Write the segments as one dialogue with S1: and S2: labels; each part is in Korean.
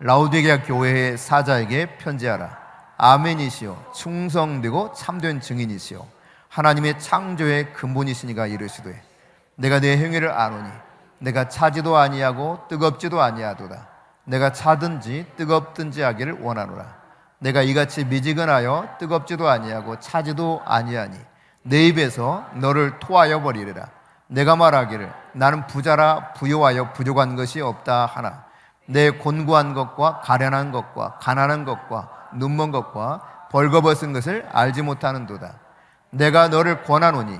S1: 라오디게아 교회의 사자에게 편지하라. 아멘이시요 충성되고 참된 증인이시요 하나님의 창조의 근본이시니가 이르시되 내가 내 행위를 아노니 내가 차지도 아니하고 뜨겁지도 아니하도다. 내가 차든지 뜨겁든지 하기를 원하노라. 내가 이같이 미지근하여 뜨겁지도 아니하고 차지도 아니하니 내 입에서 너를 토하여 버리리라. 내가 말하기를 나는 부자라 부요하여 부족한 것이 없다 하나 내 곤고한 것과 가련한 것과 가난한 것과 눈먼 것과 벌거벗은 것을 알지 못하는도다. 내가 너를 권하노니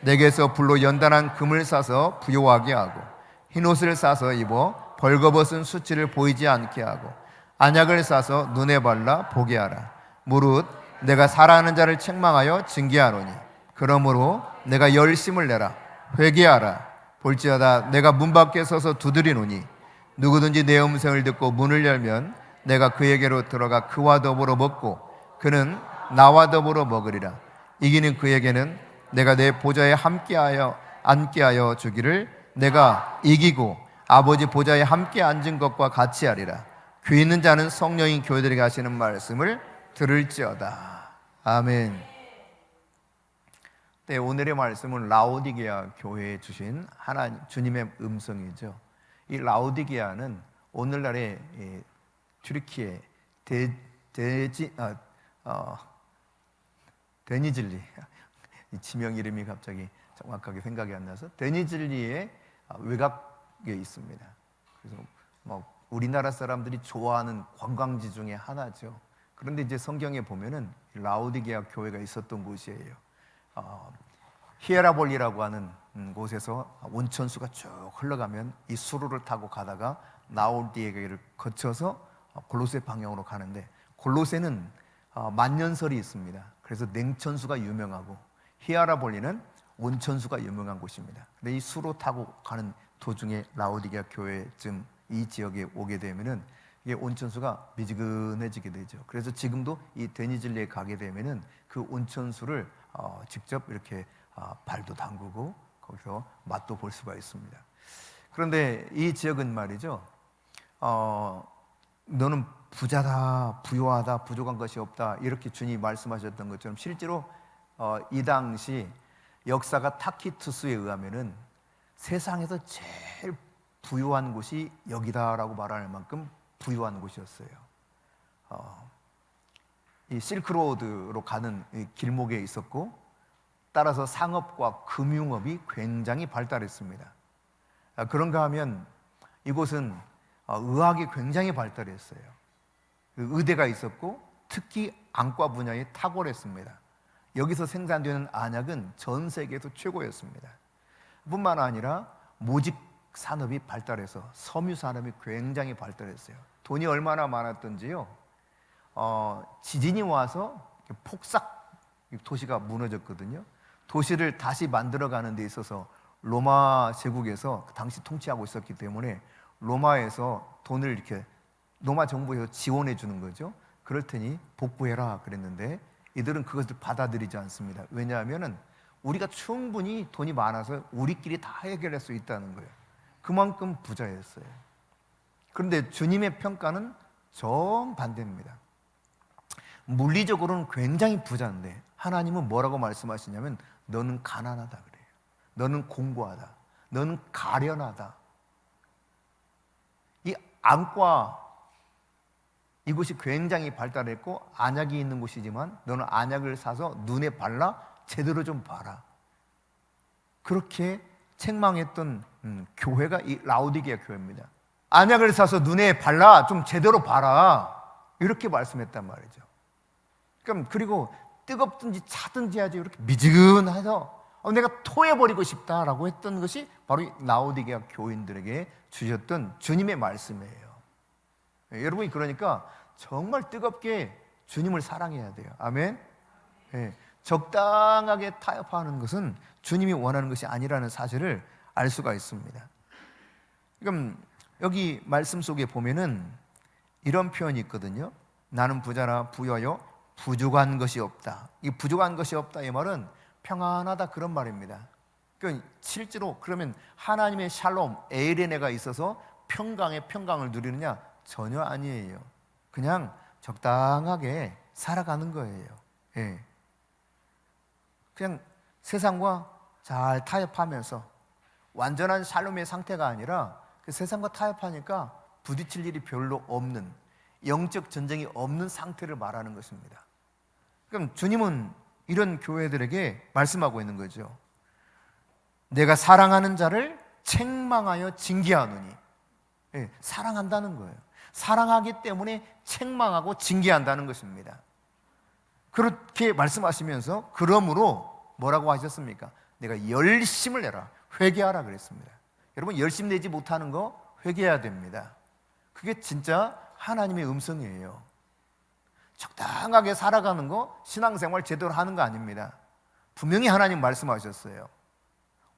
S1: 내게서 불로 연단한 금을 싸서 부요하게 하고 흰옷을 싸서 입어 벌거벗은 수치를 보이지 않게 하고 안약을 싸서 눈에 발라 보게 하라. 무릇 내가 사랑하는 자를 책망하여 징계하노니 그러므로 내가 열심을 내라. 회개하라. 볼지어다 내가 문 밖에 서서 두드리노니 누구든지 내 음성을 듣고 문을 열면 내가 그에게로 들어가 그와 더불어 먹고 그는 나와 더불어 먹으리라. 이기는 그에게는 내가 내 보좌에 함께하여 앉게하여 주기를 내가 이기고 아버지 보좌에 함께 앉은 것과 같이 하리라. 귀 있는 자는 성령인 교회들에게 하시는 말씀을 들을지어다. 아멘. 네, 오늘의 말씀은 라오디게아 교회에 주신 하나님 주님의 음성이죠. 이 라오디게아는 오늘날의 튀르키예 데니즐리 이 지명 이름이 갑자기 정확하게 생각이 안 나서 데니즐리의 외곽에 있습니다. 그래서 우리나라 사람들이 좋아하는 관광지 중에 하나죠. 그런데 이제 성경에 보면은 라오디게아 교회가 있었던 곳이에요. 히에라볼리라고 하는 곳에서 온천수가 쭉 흘러가면 이 수로를 타고 가다가 라오디게아를 거쳐서 골로새 방향으로 가는데 골로새는 만년설이 있습니다. 그래서 냉천수가 유명하고 히에라볼리는 온천수가 유명한 곳입니다. 근데 이 수로 타고 가는 도중에 라오디게아 교회쯤 이 지역에 오게 되면은 이게 온천수가 미지근해지게 되죠. 그래서 지금도 이 데니즐리에 가게 되면은 그 온천수를 직접 이렇게 발도 담그고 거기서 맛도 볼 수가 있습니다. 그런데 이 지역은 말이죠. 너는 부자다, 부요하다, 부족한 것이 없다 이렇게 주님이 말씀하셨던 것처럼 실제로 이 당시 역사가 타키투스에 의하면은 세상에서 제일 부유한 곳이 여기다라고 말할 만큼 부유한 곳이었어요. 이 실크로드로 가는 이 길목에 있었고 따라서 상업과 금융업이 굉장히 발달했습니다. 그런가 하면 이곳은 의학이 굉장히 발달했어요. 의대가 있었고 특히 안과 분야에 탁월했습니다. 여기서 생산되는 안약은 전 세계에서 최고였습니다. 뿐만 아니라 모직 산업이 발달해서 섬유 산업이 굉장히 발달했어요. 돈이 얼마나 많았던지요. 지진이 와서 폭삭 도시가 무너졌거든요. 도시를 다시 만들어가는 데 있어서 로마 제국에서 당시 통치하고 있었기 때문에 로마에서 돈을 이렇게 로마 정부에서 지원해 주는 거죠. 그럴 테니 복구해라 그랬는데 이들은 그것을 받아들이지 않습니다. 왜냐하면 우리가 충분히 돈이 많아서 우리끼리 다 해결할 수 있다는 거예요. 그만큼 부자였어요. 그런데 주님의 평가는 정반대입니다. 물리적으로는 굉장히 부자인데 하나님은 뭐라고 말씀하시냐면 너는 가난하다 그래요. 너는 공고하다. 너는 가련하다. 이 안과 이곳이 굉장히 발달했고 안약이 있는 곳이지만 너는 안약을 사서 눈에 발라 제대로 좀 봐라. 그렇게 책망했던 교회가 이 라오디게아 교회입니다. 안약을 사서 눈에 발라 좀 제대로 봐라. 이렇게 말씀했단 말이죠. 그리고 뜨겁든지 차든지 하지 이렇게 미지근해서 내가 토해버리고 싶다라고 했던 것이 바로 이 라오디게아 교인들에게 주셨던 주님의 말씀이에요. 여러분이 그러니까 정말 뜨겁게 주님을 사랑해야 돼요. 아멘. 적당하게 타협하는 것은 주님이 원하는 것이 아니라는 사실을 알 수가 있습니다. 그럼 여기 말씀 속에 보면은 이런 표현이 있거든요. 나는 부자라 부여요 부족한 것이 없다. 이 부족한 것이 없다 이 말은 평안하다 그런 말입니다. 그러니까 실제로 그러면 하나님의 샬롬 에이레네가 있어서 평강의 평강을 누리느냐? 전혀 아니에요. 그냥 적당하게 살아가는 거예요. 예. 그냥 세상과 잘 타협하면서 완전한 샬롬의 상태가 아니라 그 세상과 타협하니까 부딪힐 일이 별로 없는, 영적 전쟁이 없는 상태를 말하는 것입니다. 그럼 주님은 이런 교회들에게 말씀하고 있는 거죠. 내가 사랑하는 자를 책망하여 징계하노니. 예, 사랑한다는 거예요. 사랑하기 때문에 책망하고 징계한다는 것입니다. 그렇게 말씀하시면서 그러므로 뭐라고 하셨습니까? 내가 열심을 내라, 회개하라 그랬습니다. 여러분, 열심 내지 못하는 거 회개해야 됩니다. 그게 진짜 하나님의 음성이에요. 적당하게 살아가는 거, 신앙생활 제대로 하는 거 아닙니다. 분명히 하나님 말씀하셨어요.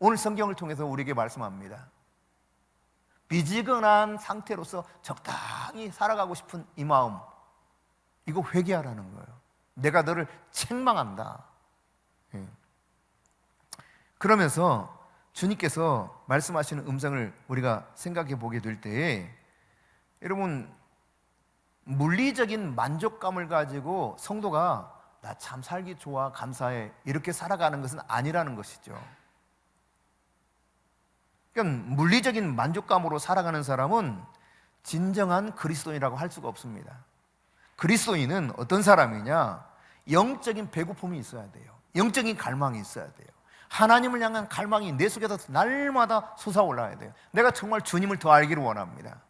S1: 오늘 성경을 통해서 우리에게 말씀합니다. 미지근한 상태로서 적당히 살아가고 싶은 이 마음, 이거 회개하라는 거예요. 내가 너를 책망한다. 그러면서 주님께서 말씀하시는 음성을 우리가 생각해 보게 될 때에, 여러분, 물리적인 만족감을 가지고 성도가 나 참 살기 좋아, 감사해, 이렇게 살아가는 것은 아니라는 것이죠. 그러니까 물리적인 만족감으로 살아가는 사람은 진정한 그리스도인이라고 할 수가 없습니다. 그리스도인은 어떤 사람이냐? 영적인 배고픔이 있어야 돼요. 영적인 갈망이 있어야 돼요. 하나님을 향한 갈망이 내 속에서 날마다 솟아올라야 돼요. 내가 정말 주님을 더 알기를 원합니다.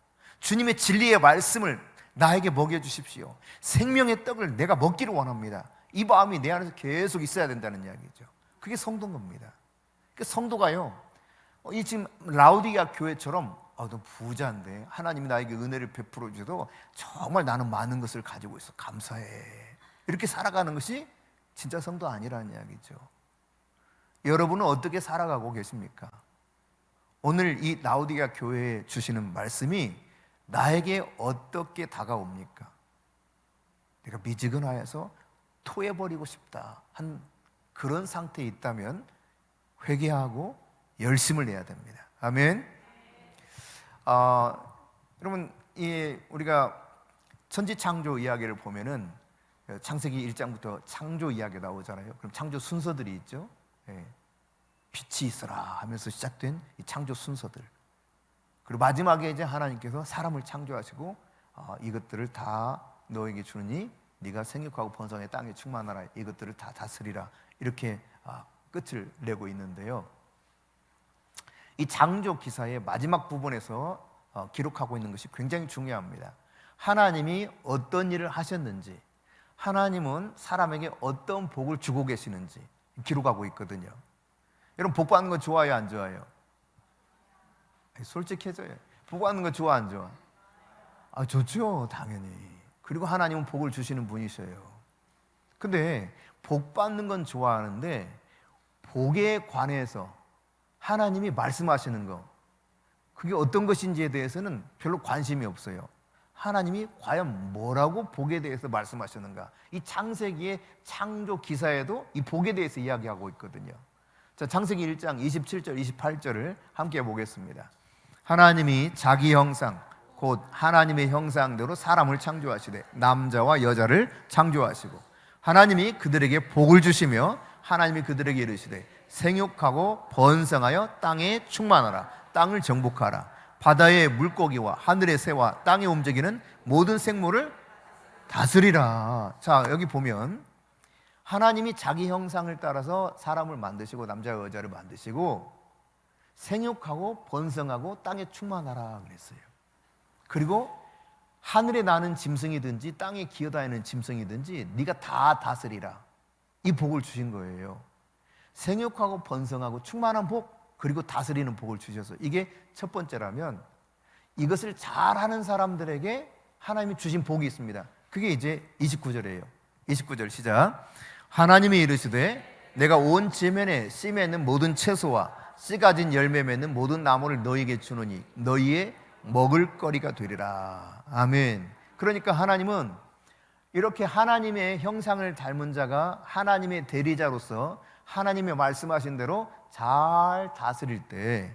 S1: 주님의 진리의 말씀을 나에게 먹여주십시오. 생명의 떡을 내가 먹기를 원합니다. 이 마음이 내 안에서 계속 있어야 된다는 이야기죠. 그게 성도인 겁니다. 그 성도가요, 이 지금 라우디게아 교회처럼 너 부자인데 하나님이 나에게 은혜를 베풀어 주셔도 정말 나는 많은 것을 가지고 있어, 감사해, 이렇게 살아가는 것이 진짜 성도 아니라는 이야기죠. 여러분은 어떻게 살아가고 계십니까? 오늘 이 라우디게아 교회에 주시는 말씀이 나에게 어떻게 다가옵니까? 내가 미지근하여서 토해버리고 싶다 한 그런 상태에 있다면 회개하고 열심을 내야 됩니다. 아멘. 여러분, 우리가 천지창조 이야기를 보면은 창세기 1장부터 창조 이야기가 나오잖아요. 그럼 창조 순서들이 있죠. 빛이 있어라 하면서 시작된 이 창조 순서들. 그리고 마지막에 이제 하나님께서 사람을 창조하시고 이것들을 다 너에게 주니 네가 생육하고 번성해 땅에 충만하라, 이것들을 다 다스리라, 이렇게 끝을 내고 있는데요. 이 창조 기사의 마지막 부분에서 기록하고 있는 것이 굉장히 중요합니다. 하나님이 어떤 일을 하셨는지, 하나님은 사람에게 어떤 복을 주고 계시는지 기록하고 있거든요. 여러분, 복 받는 거 좋아요, 안 좋아요? 솔직해져요. 복 받는 거 좋아, 안 좋아? 좋죠, 당연히. 그리고 하나님은 복을 주시는 분이셔요. 근데 복 받는 건 좋아하는데 복에 관해서 하나님이 말씀하시는 거, 그게 어떤 것인지에 대해서는 별로 관심이 없어요. 하나님이 과연 뭐라고 복에 대해서 말씀하시는가, 이 창세기의 창조 기사에도 이 복에 대해서 이야기하고 있거든요. 자, 창세기 1장 27절 28절을 함께 보겠습니다. 하나님이 자기 형상 곧 하나님의 형상대로 사람을 창조하시되 남자와 여자를 창조하시고 하나님이 그들에게 복을 주시며 하나님이 그들에게 이르시되 생육하고 번성하여 땅에 충만하라, 땅을 정복하라, 바다의 물고기와 하늘의 새와 땅에 움직이는 모든 생물을 다스리라. 자, 여기 보면 하나님이 자기 형상을 따라서 사람을 만드시고 남자와 여자를 만드시고 생육하고 번성하고 땅에 충만하라 그랬어요. 그리고 하늘에 나는 짐승이든지 땅에 기어다니는 짐승이든지 네가 다 다스리라, 이 복을 주신 거예요. 생육하고 번성하고 충만한 복, 그리고 다스리는 복을 주셔서, 이게 첫 번째라면 이것을 잘하는 사람들에게 하나님이 주신 복이 있습니다. 그게 이제 29절이에요. 29절 시작. 하나님이 이르시되 내가 온 지면에 씨 맺는 모든 채소와 씨 가진 열매 맺는 모든 나무를 너희에게 주노니 너희의 먹을거리가 되리라. 아멘. 그러니까 하나님은 이렇게 하나님의 형상을 닮은 자가 하나님의 대리자로서 하나님의 말씀하신 대로 잘 다스릴 때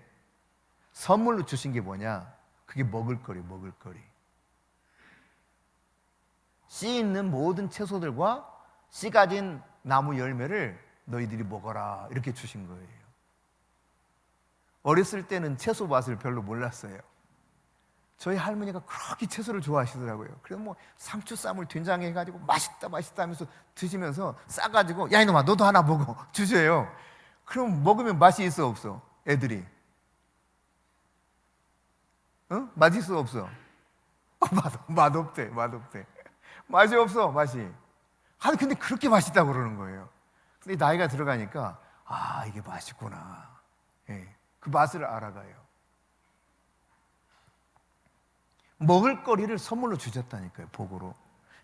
S1: 선물로 주신 게 뭐냐? 그게 먹을거리. 씨 있는 모든 채소들과 씨 가진 나무 열매를 너희들이 먹어라 이렇게 주신 거예요. 어렸을 때는 채소 맛을 별로 몰랐어요. 저희 할머니가 그렇게 채소를 좋아하시더라고요. 그래서 뭐 상추쌈을 된장에 해가지고 맛있다 맛있다 하면서 드시면서 싸가지고 야 이놈아 너도 하나 먹어 주세요. 그럼 먹으면 맛이 있어 없어? 애들이 맛있어 없어? 맛없대. 맛이 없어 맛이. 근데 그렇게 맛있다고 그러는 거예요. 근데 나이가 들어가니까 이게 맛있구나. 예, 그 맛을 알아가요. 먹을 거리를 선물로 주셨다니까요. 복으로.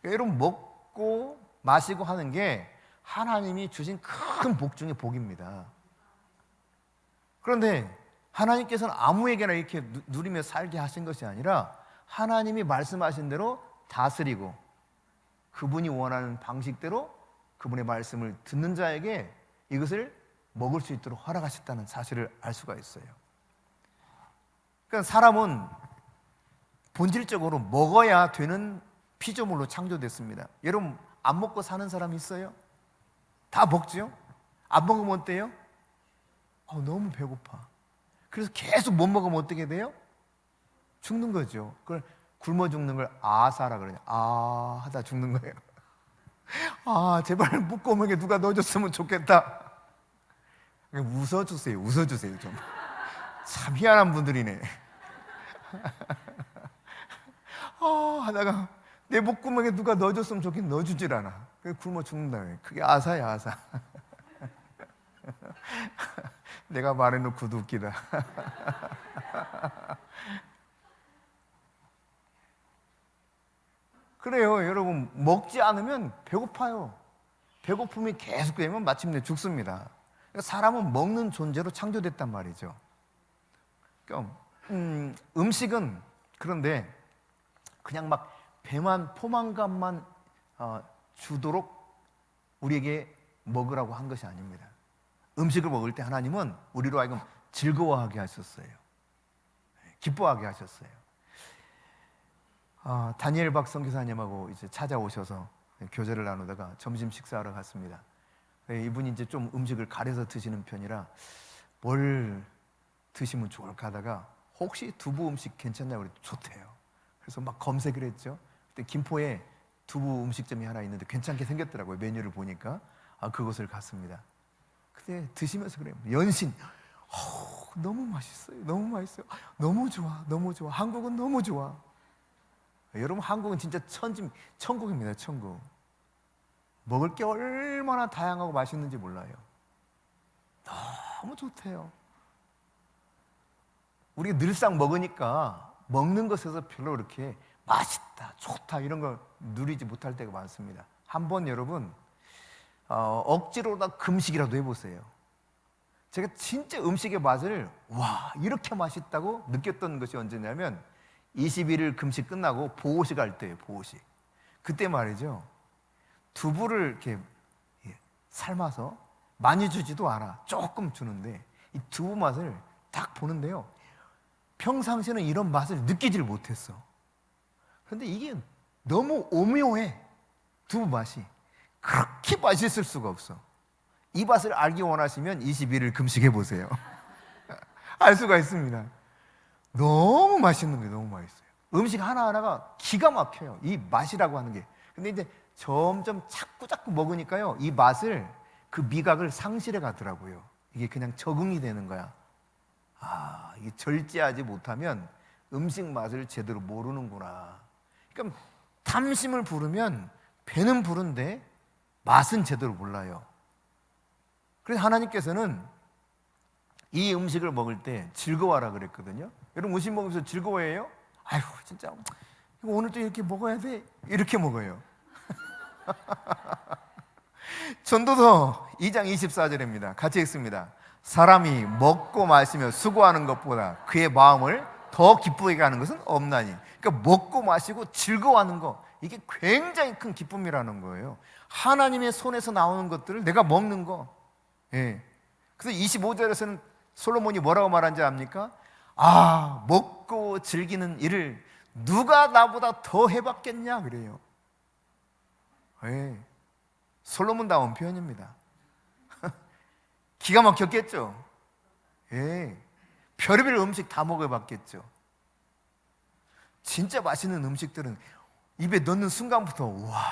S1: 그러니까 여러분 먹고 마시고 하는 게 하나님이 주신 큰 복 중에 복입니다. 그런데 하나님께서는 아무에게나 이렇게 누리며 살게 하신 것이 아니라 하나님이 말씀하신 대로 다스리고 그분이 원하는 방식대로 그분의 말씀을 듣는 자에게 이것을 먹을 수 있도록 허락하셨다는 사실을 알 수가 있어요. 그러니까 사람은 본질적으로 먹어야 되는 피조물로 창조됐습니다. 여러분 안 먹고 사는 사람 있어요? 다 먹죠? 안 먹으면 어때요? 너무 배고파. 그래서 계속 못 먹으면 어떻게 돼요? 죽는 거죠. 그걸 굶어 죽는 걸 아사라 그래요. 하다 죽는 거예요. 제발 목구멍에 누가 넣어줬으면 좋겠다. 웃어주세요 좀. 참 희한한 분들이네. 하다가 내 목구멍에 누가 넣어줬으면 좋겠는데 넣어주질 않아. 그래서 굶어 죽는다. 그게 아사야 아사. 내가 말해놓고도 웃기다. 그래요 여러분, 먹지 않으면 배고파요. 배고픔이 계속되면 마침내 죽습니다. 그러니까 사람은 먹는 존재로 창조됐단 말이죠. 그러니까 음식은 그런데 그냥 막 배만 포만감만 주도록 우리에게 먹으라고 한 것이 아닙니다. 음식을 먹을 때 하나님은 우리로 하여금 즐거워하게 하셨어요. 기뻐하게 하셨어요. 다니엘 박 선교사님하고 이제 찾아오셔서 교제를 나누다가 점심 식사하러 갔습니다. 이분이 이제 좀 음식을 가려서 드시는 편이라 뭘 드시면 좋을까 하다가 혹시 두부 음식 괜찮냐고 그랬더니 좋대요. 그래서 막 검색을 했죠. 그때 김포에 두부 음식점이 하나 있는데 괜찮게 생겼더라고요. 메뉴를 보니까. 그곳을 갔습니다. 근데 드시면서 그래요. 연신 너무 맛있어요. 너무 좋아. 한국은 너무 좋아. 여러분 한국은 진짜 천국입니다. 천국. 먹을 게 얼마나 다양하고 맛있는지 몰라요. 너무 좋대요. 우리가 늘상 먹으니까 먹는 것에서 별로 이렇게 맛있다, 좋다 이런 걸 누리지 못할 때가 많습니다. 한번 여러분 억지로다 금식이라도 해보세요. 제가 진짜 음식의 맛을 이렇게 맛있다고 느꼈던 것이 언제냐면 21일 금식 끝나고 보호식 할 때예요. 보호식. 그때 말이죠, 두부를 이렇게 삶아서 많이 주지도 않아. 조금 주는데 이 두부 맛을 딱 보는데요, 평상시에는 이런 맛을 느끼질 못했어. 그런데 이게 너무 오묘해. 두부 맛이 그렇게 맛있을 수가 없어. 이 맛을 알기 원하시면 21일 금식해 보세요. 알 수가 있습니다. 너무 맛있는 게 너무 맛있어요. 음식 하나하나가 기가 막혀요. 이 맛이라고 하는 게. 근데 이제 점점 자꾸 먹으니까요, 이 맛을, 그 미각을 상실해 가더라고요. 이게 그냥 적응이 되는 거야. 이게 절제하지 못하면 음식 맛을 제대로 모르는구나. 그러니까 탐심을 부르면 배는 부른데 맛은 제대로 몰라요. 그래서 하나님께서는 이 음식을 먹을 때 즐거워하라 그랬거든요. 여러분 음식 먹으면서 즐거워해요? 아이고 진짜 이거 오늘도 이렇게 먹어야 돼? 이렇게 먹어요. 전도서 2장 24절입니다. 같이 읽습니다. 사람이 먹고 마시며 수고하는 것보다 그의 마음을 더 기쁘게 하는 것은 없나니. 그러니까 먹고 마시고 즐거워하는 거, 이게 굉장히 큰 기쁨이라는 거예요. 하나님의 손에서 나오는 것들을 내가 먹는 거. 그래서 25절에서는 솔로몬이 뭐라고 말한지 압니까? 먹고 즐기는 일을 누가 나보다 더 해봤겠냐 그래요. 예. 솔로몬다운 표현입니다. 기가 막혔겠죠. 예. 별의별 음식 다 먹어봤겠죠. 진짜 맛있는 음식들은 입에 넣는 순간부터 와,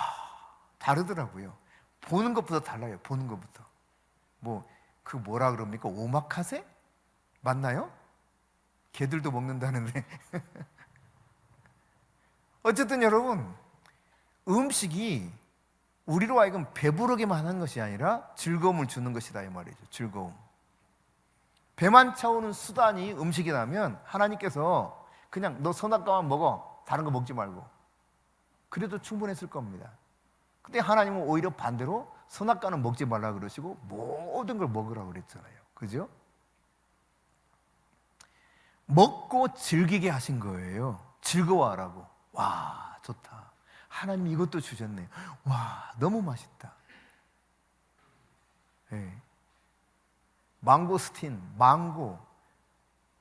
S1: 다르더라고요. 보는 것부터 달라요. 보는 것부터. 그 뭐라 그럽니까? 오마카세? 맞나요? 개들도 먹는다는데. 어쨌든 여러분, 음식이 우리로 하여금 배부르게만 하는 것이 아니라 즐거움을 주는 것이다 이 말이죠. 즐거움. 배만 채우는 수단이 음식이라면 하나님께서 그냥 너 선악과만 먹어, 다른 거 먹지 말고, 그래도 충분했을 겁니다. 근데 하나님은 오히려 반대로 선악과는 먹지 말라 그러시고 모든 걸 먹으라고 그랬잖아요. 그죠? 먹고 즐기게 하신 거예요. 즐거워하라고. 와, 좋다. 하나님 이것도 주셨네. 와, 너무 맛있다. 네. 망고스틴, 망고,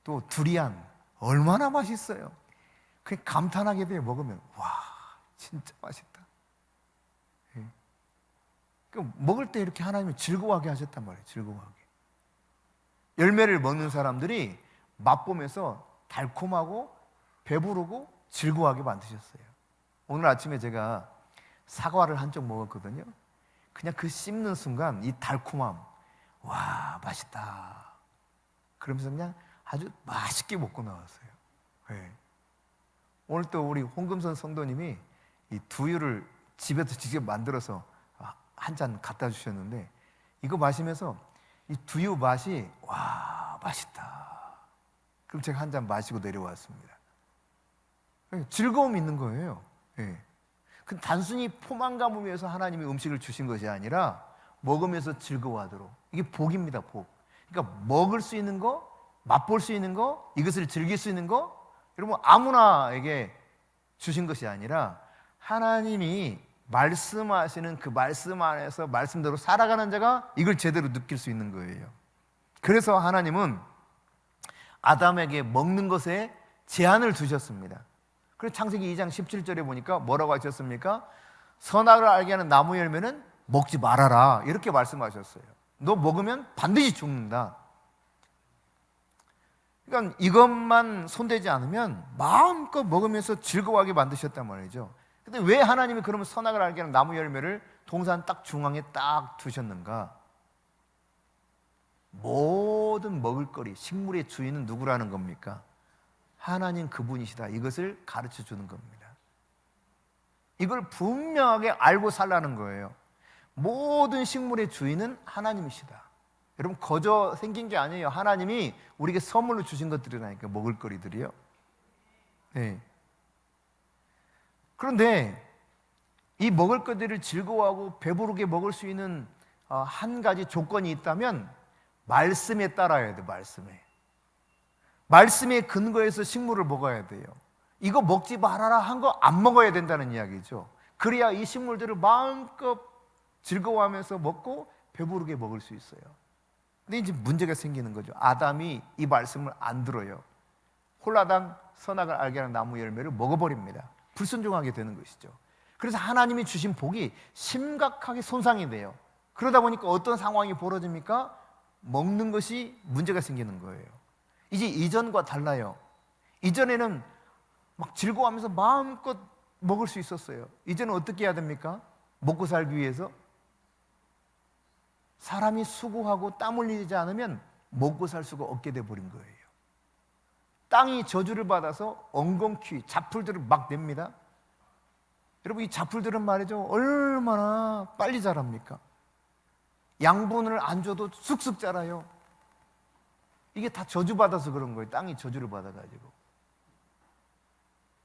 S1: 또 두리안 얼마나 맛있어요. 그냥 감탄하게 돼요. 먹으면 와, 진짜 맛있다. 네. 먹을 때 이렇게 하나님이 즐거워하게 하셨단 말이에요. 즐거워하게. 열매를 먹는 사람들이 맛보면서 달콤하고 배부르고 즐거워하게 만드셨어요. 오늘 아침에 제가 사과를 한쪽 먹었거든요. 그냥 그 씹는 순간 이 달콤함, 와, 맛있다. 그러면서 그냥 아주 맛있게 먹고 나왔어요. 네. 오늘 또 우리 홍금선 성도님이 이 두유를 집에서 직접 만들어서 한 잔 갖다 주셨는데, 이거 마시면서 이 두유 맛이 와, 맛있다. 그럼 제가 한 잔 마시고 내려왔습니다. 즐거움이 있는 거예요. 네. 그 단순히 포만감을 위해서 하나님이 음식을 주신 것이 아니라 먹으면서 즐거워하도록. 이게 복입니다, 복. 그러니까 먹을 수 있는 거, 맛볼 수 있는 거, 이것을 즐길 수 있는 거, 여러분 아무나에게 주신 것이 아니라 하나님이 말씀하시는 그 말씀 안에서 말씀대로 살아가는 자가 이걸 제대로 느낄 수 있는 거예요. 그래서 하나님은 아담에게 먹는 것에 제한을 두셨습니다. 그래서 창세기 2장 17절에 보니까 뭐라고 하셨습니까? 선악을 알게 하는 나무 열매는 먹지 말아라, 이렇게 말씀하셨어요. 너 먹으면 반드시 죽는다. 그러니까 이것만 손대지 않으면 마음껏 먹으면서 즐거워하게 만드셨단 말이죠. 근데 왜 하나님이 그러면 선악을 알게 하는 나무 열매를 동산 딱 중앙에 딱 두셨는가? 모든 먹을거리, 식물의 주인은 누구라는 겁니까? 하나님 그분이시다. 이것을 가르쳐 주는 겁니다. 이걸 분명하게 알고 살라는 거예요. 모든 식물의 주인은 하나님이시다. 여러분, 거저 생긴 게 아니에요. 하나님이 우리에게 선물로 주신 것들이라니까, 먹을거리들이요. 네. 그런데 이 먹을거리를 즐거워하고 배부르게 먹을 수 있는 한 가지 조건이 있다면 말씀에 따라야 돼요. 말씀에 근거해서 식물을 먹어야 돼요. 이거 먹지 말아라 한 거 안 먹어야 된다는 이야기죠. 그래야 이 식물들을 마음껏 즐거워하면서 먹고 배부르게 먹을 수 있어요. 근데 이제 문제가 생기는 거죠. 아담이 이 말씀을 안 들어요. 홀라당 선악을 알게 하는 나무 열매를 먹어버립니다. 불순종하게 되는 것이죠. 그래서 하나님이 주신 복이 심각하게 손상이 돼요. 그러다 보니까 어떤 상황이 벌어집니까? 먹는 것이 문제가 생기는 거예요. 이제 이전과 달라요. 이전에는 막 즐거워하면서 마음껏 먹을 수 있었어요. 이제는 어떻게 해야 됩니까? 먹고 살기 위해서 사람이 수고하고 땀 흘리지 않으면 먹고 살 수가 없게 돼버린 거예요. 땅이 저주를 받아서 엉겅퀴, 잡풀들을 막 냅니다. 여러분, 이 잡풀들은 말이죠, 얼마나 빨리 자랍니까? 양분을 안 줘도 쑥쑥 자라요. 이게 다 저주받아서 그런 거예요. 땅이 저주를 받아가지고.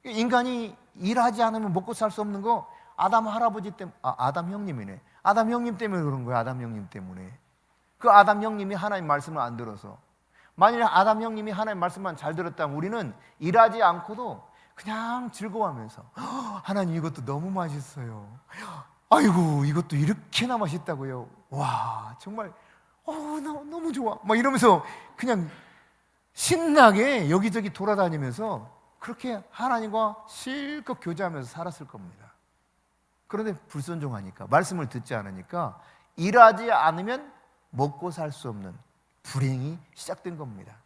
S1: 인간이 일하지 않으면 먹고 살 수 없는 거 아담 할아버지 때문에, 아담 형님이네. 아담 형님 때문에 그런 거예요. 아담 형님 때문에. 그 아담 형님이 하나님 말씀을 안 들어서. 만일 아담 형님이 하나님 말씀만 잘 들었다면 우리는 일하지 않고도 그냥 즐거워하면서 하나님 이것도 너무 맛있어요. 아이고 이것도 이렇게나 맛있다고요. 와 정말 너무 좋아. 막 이러면서 그냥 신나게 여기저기 돌아다니면서 그렇게 하나님과 실컷 교제하면서 살았을 겁니다. 그런데 불순종하니까, 말씀을 듣지 않으니까 일하지 않으면 먹고 살 수 없는 불행이 시작된 겁니다.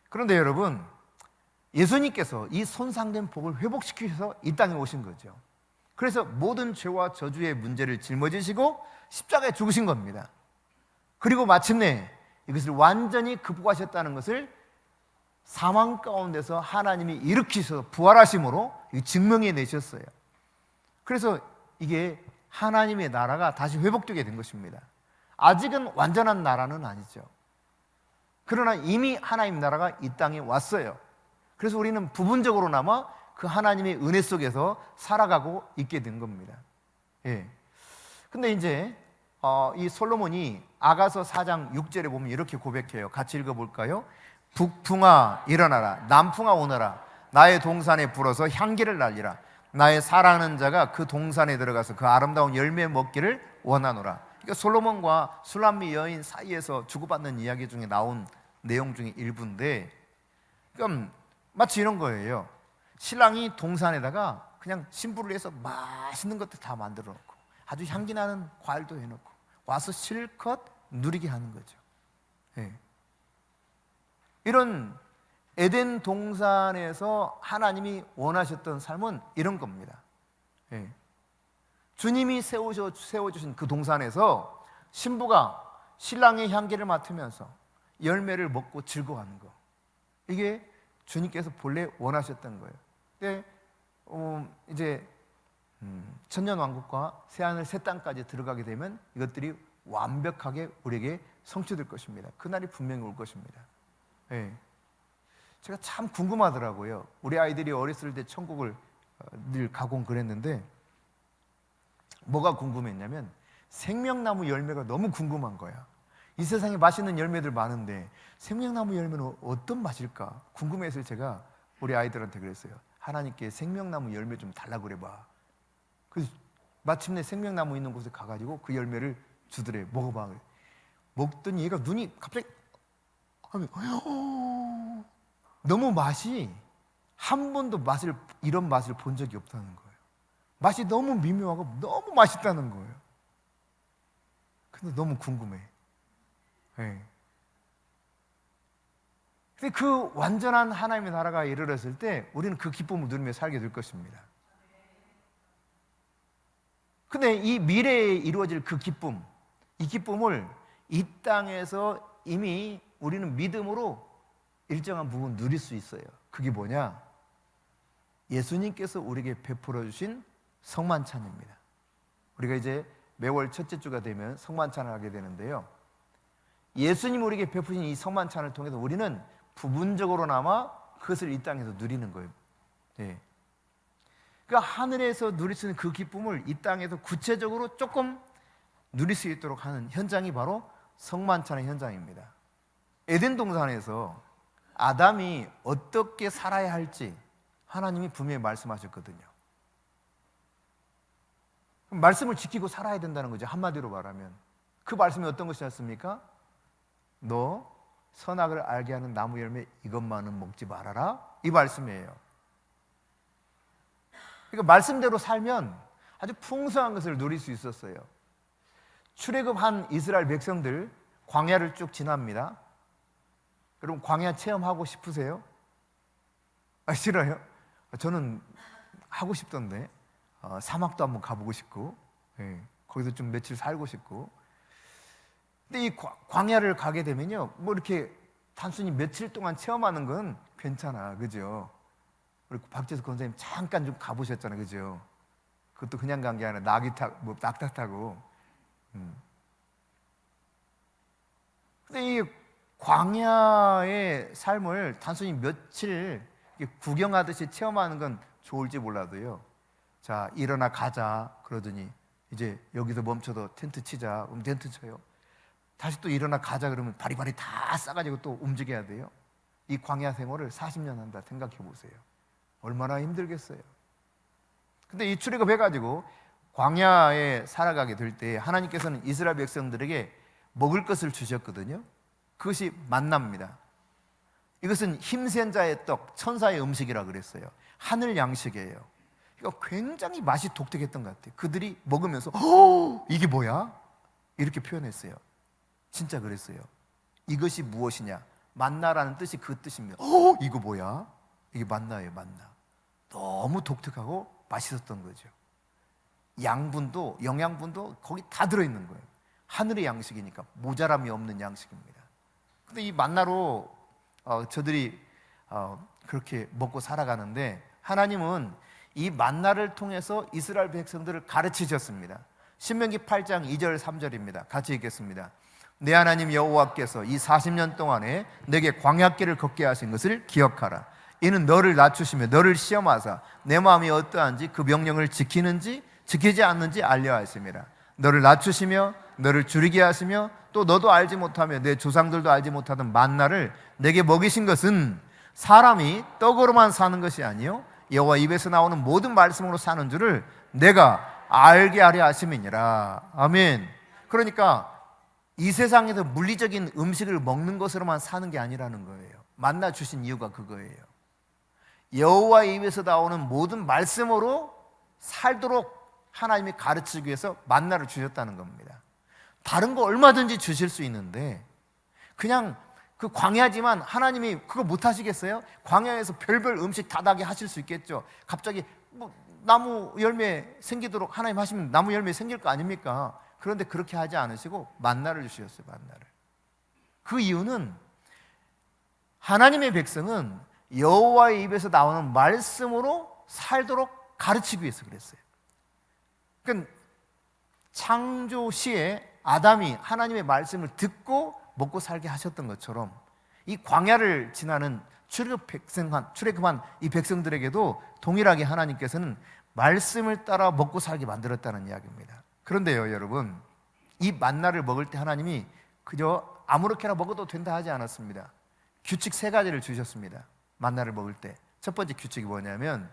S1: 그런데 여러분, 예수님께서 이 손상된 복을 회복시키기 위해서 이 땅에 오신 거죠. 그래서 모든 죄와 저주의 문제를 짊어지시고 십자가에 죽으신 겁니다. 그리고 마침내 이것을 완전히 극복하셨다는 것을 사망 가운데서 하나님이 일으키셔서 부활하심으로 증명해 내셨어요. 그래서 이게 하나님의 나라가 다시 회복되게 된 것입니다. 아직은 완전한 나라는 아니죠. 그러나 이미 하나님 나라가 이 땅에 왔어요. 그래서 우리는 부분적으로나마 그 하나님의 은혜 속에서 살아가고 있게 된 겁니다. 예. 근데 이제 이 솔로몬이 아가서 4장 6절에 보면 이렇게 고백해요. 같이 읽어볼까요? 북풍아 일어나라, 남풍아 오너라. 나의 동산에 불어서 향기를 날리라. 나의 사랑하는 자가 그 동산에 들어가서 그 아름다운 열매 먹기를 원하노라. 그러니까 솔로몬과 술람미 여인 사이에서 주고받는 이야기 중에 나온 내용 중에 일부인데, 그럼 마치 이런 거예요. 신랑이 동산에다가 그냥 신부를 해서 맛있는 것들 다 만들어 놓고 아주 향기 나는 과일도 해놓고 와서 실컷 누리게 하는 거죠. 예. 이런 에덴 동산에서 하나님이 원하셨던 삶은 이런 겁니다. 예. 주님이 세워주신 그 동산에서 신부가 신랑의 향기를 맡으면서 열매를 먹고 즐거워하는 거, 이게 주님께서 본래 원하셨던 거예요. 근데 이제 천년왕국과 새하늘 새 땅까지 들어가게 되면 이것들이 완벽하게 우리에게 성취될 것입니다. 그날이 분명히 올 것입니다. 예. 제가 참 궁금하더라고요. 우리 아이들이 어렸을 때 천국을 늘 가곤 그랬는데, 뭐가 궁금했냐면 생명나무 열매가 너무 궁금한 거야. 이 세상에 맛있는 열매들 많은데 생명나무 열매는 어떤 맛일까 궁금해서 제가 우리 아이들한테 그랬어요. 하나님께 생명나무 열매 좀 달라고 그래봐. 그래서 마침내 생명나무 있는 곳에 가가지고 그 열매를 주더래. 먹어봐. 먹더니 얘가 눈이 갑자기 너무 맛이, 한 번도 이런 맛을 본 적이 없다는 거예요. 맛이 너무 미묘하고 너무 맛있다는 거예요. 근데 너무 궁금해. 네. 근데 그 완전한 하나님의 나라가 이르렀을 때 우리는 그 기쁨을 누리며 살게 될 것입니다. 근데 이 미래에 이루어질 그 기쁨, 이 기쁨을 이 땅에서 이미 우리는 믿음으로 일정한 부분 누릴 수 있어요. 그게 뭐냐? 예수님께서 우리에게 베풀어 주신 성만찬입니다. 우리가 이제 매월 첫째 주가 되면 성만찬을 하게 되는데요, 예수님 우리에게 베푸신 이 성만찬을 통해서 우리는 부분적으로나마 그것을 이 땅에서 누리는 거예요. 네. 그러니까 하늘에서 누릴 수 있는 그 기쁨을 이 땅에서 구체적으로 조금 누릴 수 있도록 하는 현장이 바로 성만찬의 현장입니다. 에덴 동산에서 아담이 어떻게 살아야 할지 하나님이 분명히 말씀하셨거든요. 말씀을 지키고 살아야 된다는 거죠. 한마디로 말하면 그 말씀이 어떤 것이었습니까? 너 선악을 알게 하는 나무 열매 이것만은 먹지 말아라, 이 말씀이에요. 그러니까 말씀대로 살면 아주 풍성한 것을 누릴 수 있었어요. 출애굽한 이스라엘 백성들 광야를 쭉 지납니다. 여러분 광야 체험하고 싶으세요? 싫어요? 저는 하고 싶던데, 사막도 한번 가보고 싶고, 거기서 좀 며칠 살고 싶고. 근데 이 광야를 가게 되면요, 뭐 이렇게 단순히 며칠 동안 체험하는 건 괜찮아, 그죠? 우리 박재수 권사님 잠깐 좀 가보셨잖아요, 그죠? 그것도 그냥 간 게 아니라 낙타 타고. 근데 이 광야의 삶을 단순히 며칠 구경하듯이 체험하는 건 좋을지 몰라도요, 자 일어나 가자 그러더니 이제 여기서 멈춰도 텐트 치자, 텐트 쳐요. 다시 또 일어나 가자 그러면 바리바리 다 싸가지고 또 움직여야 돼요. 이 광야 생활을 40년 한다 생각해 보세요. 얼마나 힘들겠어요. 근데 이 출애굽 해가지고 광야에 살아가게 될 때 하나님께서는 이스라엘 백성들에게 먹을 것을 주셨거든요. 그것이 만나입니다. 이것은 힘센 자의 떡, 천사의 음식이라 그랬어요. 하늘 양식이에요. 그러니까 굉장히 맛이 독특했던 것 같아요. 그들이 먹으면서 이게 뭐야? 이렇게 표현했어요. 진짜 그랬어요. 이것이 무엇이냐? 만나라는 뜻이 그 뜻입니다. 이거 뭐야? 이게 만나예요, 만나. 너무 독특하고 맛있었던 거죠. 양분도 영양분도 거기 다 들어있는 거예요. 하늘의 양식이니까 모자람이 없는 양식입니다. 근데 이 만나로 저들이 그렇게 먹고 살아가는데, 하나님은 이 만나를 통해서 이스라엘 백성들을 가르치셨습니다. 신명기 8장 2절 3절입니다. 같이 읽겠습니다. 내 하나님 여호와께서 이 40년 동안에 내게 광야길을 걷게 하신 것을 기억하라. 이는 너를 낮추시며 너를 시험하사 내 마음이 어떠한지 그 명령을 지키는지 지키지 않는지 알려 하심이라. 너를 낮추시며 너를 줄이게 하시며 또 너도 알지 못하며 내 조상들도 알지 못하던 만나를 내게 먹이신 것은 사람이 떡으로만 사는 것이 아니요 여호와 입에서 나오는 모든 말씀으로 사는 줄을 내가 알게 하려 하심이니라. 아멘. 그러니까 이 세상에서 물리적인 음식을 먹는 것으로만 사는 게 아니라는 거예요. 만나 주신 이유가 그거예요. 여호와의 입에서 나오는 모든 말씀으로 살도록 하나님이 가르치기 위해서 만나를 주셨다는 겁니다. 다른 거 얼마든지 주실 수 있는데 그냥 그 광야지만 하나님이 그거 못 하시겠어요? 광야에서 별별 음식 다다게 하실 수 있겠죠. 갑자기 뭐 나무 열매 생기도록 하나님 하시면 나무 열매 생길 거 아닙니까? 그런데 그렇게 하지 않으시고 만나를 주셨어요. 만나를. 그 이유는 하나님의 백성은 여호와의 입에서 나오는 말씀으로 살도록 가르치기 위해서 그랬어요. 그러니까 창조 시에 아담이 하나님의 말씀을 듣고 먹고 살게 하셨던 것처럼 이 광야를 지나는 출애굽한 이 백성들에게도 동일하게 하나님께서는 말씀을 따라 먹고 살게 만들었다는 이야기입니다. 그런데요, 여러분, 이 만나를 먹을 때 하나님이 그저 아무렇게나 먹어도 된다 하지 않았습니다. 규칙 3가지를 주셨습니다. 만나를 먹을 때 첫 번째 규칙이 뭐냐면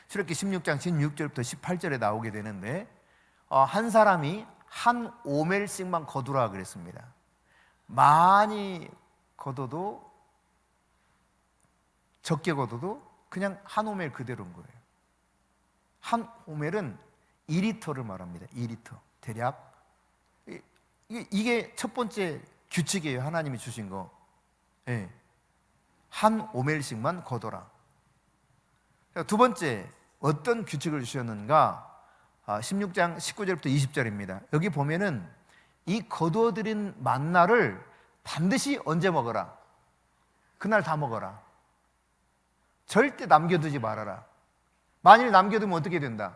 S1: 출애굽기 16장 16절부터 18절에 나오게 되는데 한 사람이 한 오멜씩만 거두라 그랬습니다. 많이 거둬도 적게 거둬도 그냥 한 오멜 그대로인 거예요. 한 오멜은 2리터를 말합니다. 2리터 대략. 이게 첫 번째 규칙이에요. 하나님이 주신 거. 네. 한 오멜씩만 거둬라. 두 번째 어떤 규칙을 주셨는가? 16장 19절부터 20절입니다. 여기 보면은 이 거두어들인 만나를 반드시 언제 먹어라? 그날 다 먹어라. 절대 남겨두지 말아라. 만일 남겨두면 어떻게 된다?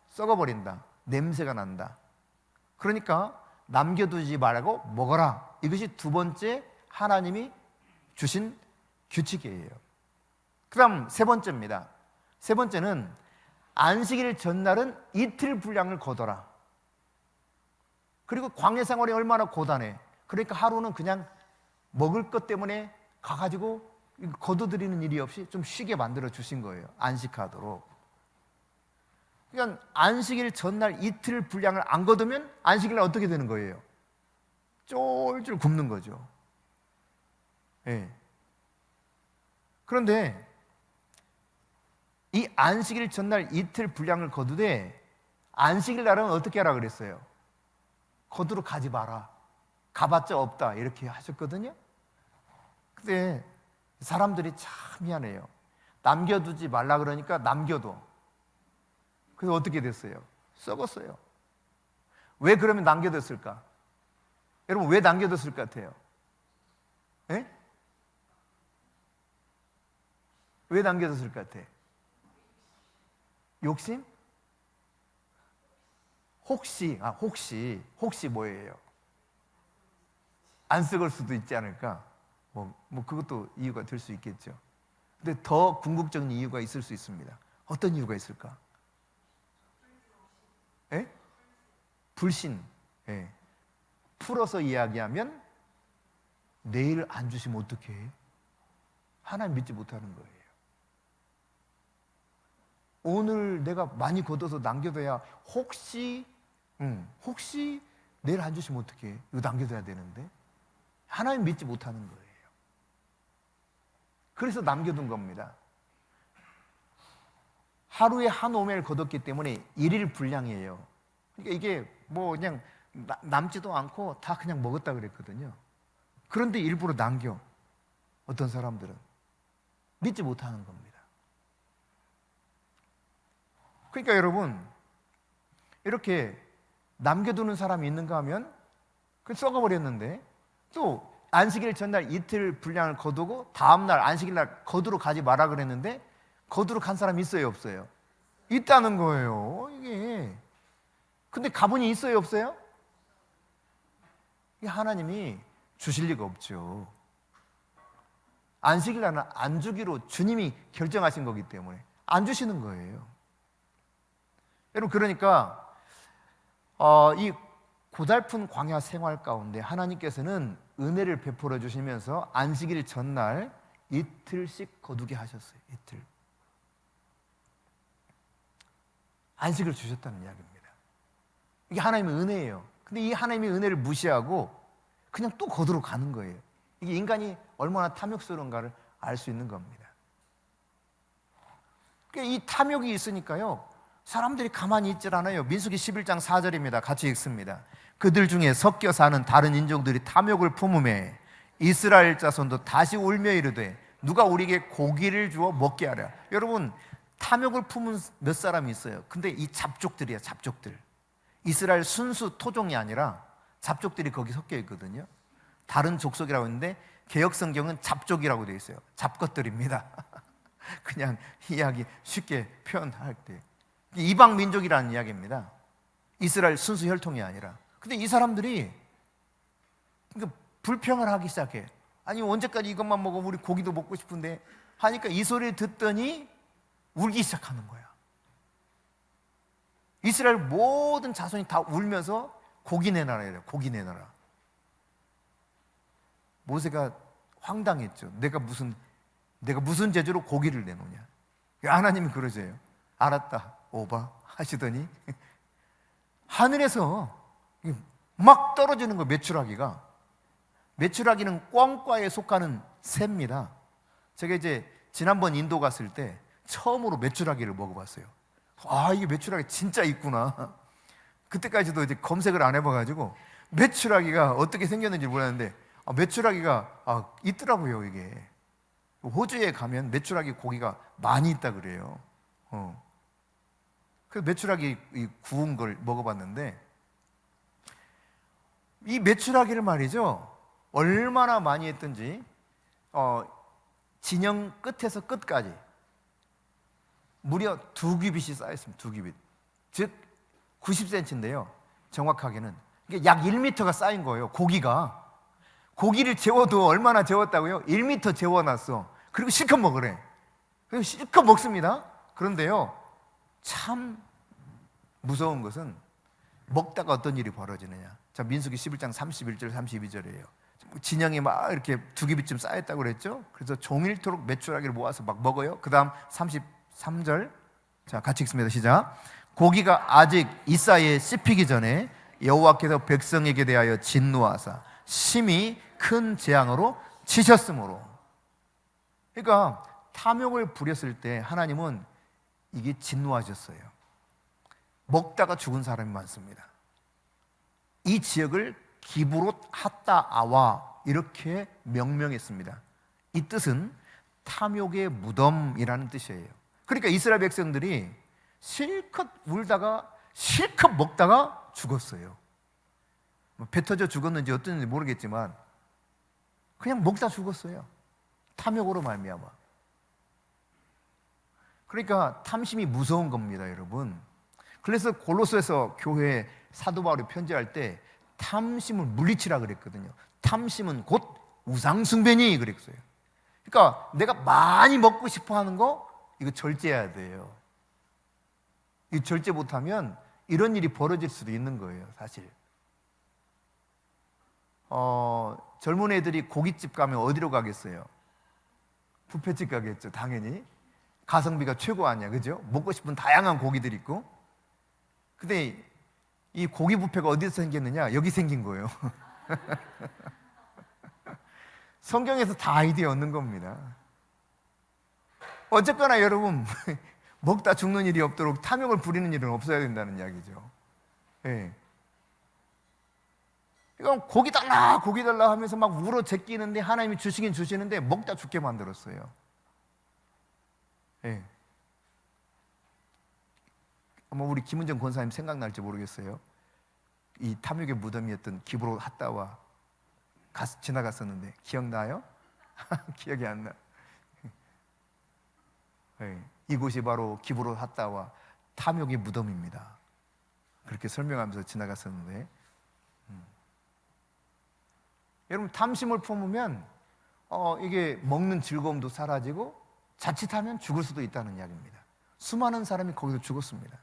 S1: 썩어버린다. 냄새가 난다. 그러니까 남겨두지 말고 먹어라. 이것이 두 번째 하나님이 주신 규칙이에요. 그 다음 세 번째입니다. 세 번째는 안식일 전날은 이틀 분량을 거둬라. 그리고 광야 생활이 얼마나 고단해. 그러니까 하루는 그냥 먹을 것 때문에 가가지고 거둬들이는 일이 없이 좀 쉬게 만들어 주신 거예요. 안식하도록. 그러니까 안식일 전날 이틀 분량을 안 거두면 안식일 날 어떻게 되는 거예요? 쫄쫄 굶는 거죠. 네. 그런데 이 안식일 전날 이틀 분량을 거두되 안식일 날은 어떻게 하라 그랬어요? 거두러 가지 마라. 가봤자 없다. 이렇게 하셨거든요. 근데 사람들이 참 미안해요. 남겨두지 말라 그러니까 남겨둬. 그래서 어떻게 됐어요? 썩었어요. 왜 그러면 남겨뒀을까? 여러분 왜 남겨뒀을 것 같아요? 예? 왜 남겨뒀을 것 같아? 욕심? 혹시 뭐예요? 안 썩을 수도 있지 않을까? 뭐 그것도 이유가 될 수 있겠죠. 근데 더 궁극적인 이유가 있을 수 있습니다. 어떤 이유가 있을까? 예? 불신. 예. 풀어서 이야기하면 내일 안 주시면 어떡해? 하나님 믿지 못하는 거예요. 오늘 내가 많이 걷어서 남겨둬야 혹시 내일 안 주시면 어떡해? 이거 남겨둬야 되는데 하나님 믿지 못하는 거예요. 그래서 남겨둔 겁니다. 하루에 한 오멜 거뒀기 때문에 일일 분량이에요. 그러니까 이게 뭐 그냥 남지도 않고 다 그냥 먹었다 그랬거든요. 그런데 일부러 남겨. 어떤 사람들은 믿지 못하는 겁니다. 그러니까 여러분, 이렇게 남겨두는 사람이 있는가 하면 그 썩어버렸는데, 또 안식일 전날 이틀 분량을 거두고 다음날 안식일날 거두러 가지 마라 그랬는데 거두러 간 사람이 있어요, 없어요? 있다는 거예요, 이게. 근데 가본이 있어요, 없어요? 이게 하나님이 주실 리가 없죠. 안식일날은 안 주기로 주님이 결정하신 거기 때문에 안 주시는 거예요. 여러분, 그러니까 이 고달픈 광야 생활 가운데 하나님께서는 은혜를 베풀어 주시면서 안식일 전날 이틀씩 거두게 하셨어요. 이틀. 안식을 주셨다는 이야기입니다. 이게 하나님의 은혜예요. 근데 이 하나님의 은혜를 무시하고 그냥 또 거두러 가는 거예요. 이게 인간이 얼마나 탐욕스러운가를 알 수 있는 겁니다. 이 탐욕이 있으니까요, 사람들이 가만히 있질 않아요. 민수기 11장 4절입니다. 같이 읽습니다. 그들 중에 섞여 사는 다른 인종들이 탐욕을 품음에 이스라엘 자손도 다시 울며 이르되 누가 우리에게 고기를 주어 먹게 하랴. 여러분, 탐욕을 품은 몇 사람이 있어요. 근데 이 잡족들이야, 잡족들. 이스라엘 순수 토종이 아니라 잡족들이 거기 섞여 있거든요. 다른 족속이라고 했는데 개역 성경은 잡족이라고 되어 있어요. 잡것들입니다. 그냥 이야기 쉽게 표현할 때 이방 민족이라는 이야기입니다. 이스라엘 순수 혈통이 아니라. 근데 이 사람들이 불평을 하기 시작해. 아니, 언제까지 이것만 먹어? 우리 고기도 먹고 싶은데 하니까 이 소리를 듣더니 울기 시작하는 거야. 이스라엘 모든 자손이 다 울면서 고기 내놔라 이래요. 고기 내놔라. 모세가 황당했죠. 내가 무슨 재주로 고기를 내놓냐. 하나님이 그러세요. 알았다, 오바 하시더니 하늘에서 막 떨어지는 거예요. 메추라기가. 메추라기는 꿩과에 속하는 새입니다. 제가 이제 지난번 인도 갔을 때 처음으로 메추라기를 먹어봤어요. 아, 이게 메추라기 진짜 있구나. 그때까지도 이제 검색을 안 해봐가지고 메추라기가 어떻게 생겼는지 몰랐는데 메추라기가 있더라고요. 이게 호주에 가면 메추라기 고기가 많이 있다 그래요. 그래서 메추라기 구운 걸 먹어봤는데 이 메추라기를 말이죠, 얼마나 많이 했든지 진영 끝에서 끝까지 무려 2규빗이 쌓였습니다. 2규빗. 즉 90cm인데요. 정확하게는 이게 약 1m가 쌓인 거예요. 고기를 재워도 얼마나 재웠다고요? 1m 재워놨어. 그리고 실컷 먹으래. 그리고 실컷 먹습니다. 그런데요, 참 무서운 것은 먹다가 어떤 일이 벌어지느냐. 자, 민수기 11장 31절 32절이에요. 진영이 막 이렇게 2규빗쯤 쌓였다고 그랬죠. 그래서 종일토록 메추라기를 모아서 막 먹어요. 그 다음 33절. 자, 같이 읽습니다. 시작. 고기가 아직 이 사이에 씹히기 전에 여호와께서 백성에게 대하여 진노하사 심히 큰 재앙으로 치셨으므로. 그러니까 탐욕을 부렸을 때 하나님은 이게 진노하셨어요. 먹다가 죽은 사람이 많습니다. 이 지역을 기브롯 핫다 아와 이렇게 명명했습니다. 이 뜻은 탐욕의 무덤이라는 뜻이에요. 그러니까 이스라엘 백성들이 실컷 울다가 실컷 먹다가 죽었어요. 배 터져 죽었는지 어땠는지 모르겠지만 그냥 먹다 죽었어요. 탐욕으로 말미암아. 그러니까 탐심이 무서운 겁니다, 여러분. 그래서 골로새서 교회에 사도 바울이 편지할 때 탐심을 물리치라 그랬거든요. 탐심은 곧 우상숭배니 그랬어요. 그러니까 내가 많이 먹고 싶어 하는 거 이거 절제해야 돼요. 이 절제 못하면 이런 일이 벌어질 수도 있는 거예요, 사실. 젊은 애들이 고깃집 가면 어디로 가겠어요? 뷔페집 가겠죠, 당연히. 가성비가 최고 아니야, 그죠? 먹고 싶은 다양한 고기들이 있고. 근데 이 고기 뷔페가 어디서 생겼느냐? 여기 생긴 거예요. 성경에서 다 아이디어 얻는 겁니다. 어쨌거나 여러분, 먹다 죽는 일이 없도록 탐욕을 부리는 일은 없어야 된다는 이야기죠. 예. 그러니까 고기 달라 하면서 막 울어 제끼는데 하나님이 주시긴 주시는데 먹다 죽게 만들었어요. 예. 아마 우리 김은정 권사님 생각날지 모르겠어요. 이 탐욕의 무덤이었던 기브롯 핫다와 지나갔었는데 기억나요? 기억이 안 나. 예. 이곳이 바로 기브롯 핫다와 탐욕의 무덤입니다. 그렇게 설명하면서 지나갔었는데 여러분 탐심을 품으면 이게 먹는 즐거움도 사라지고 자칫하면 죽을 수도 있다는 이야기입니다. 수많은 사람이 거기서 죽었습니다.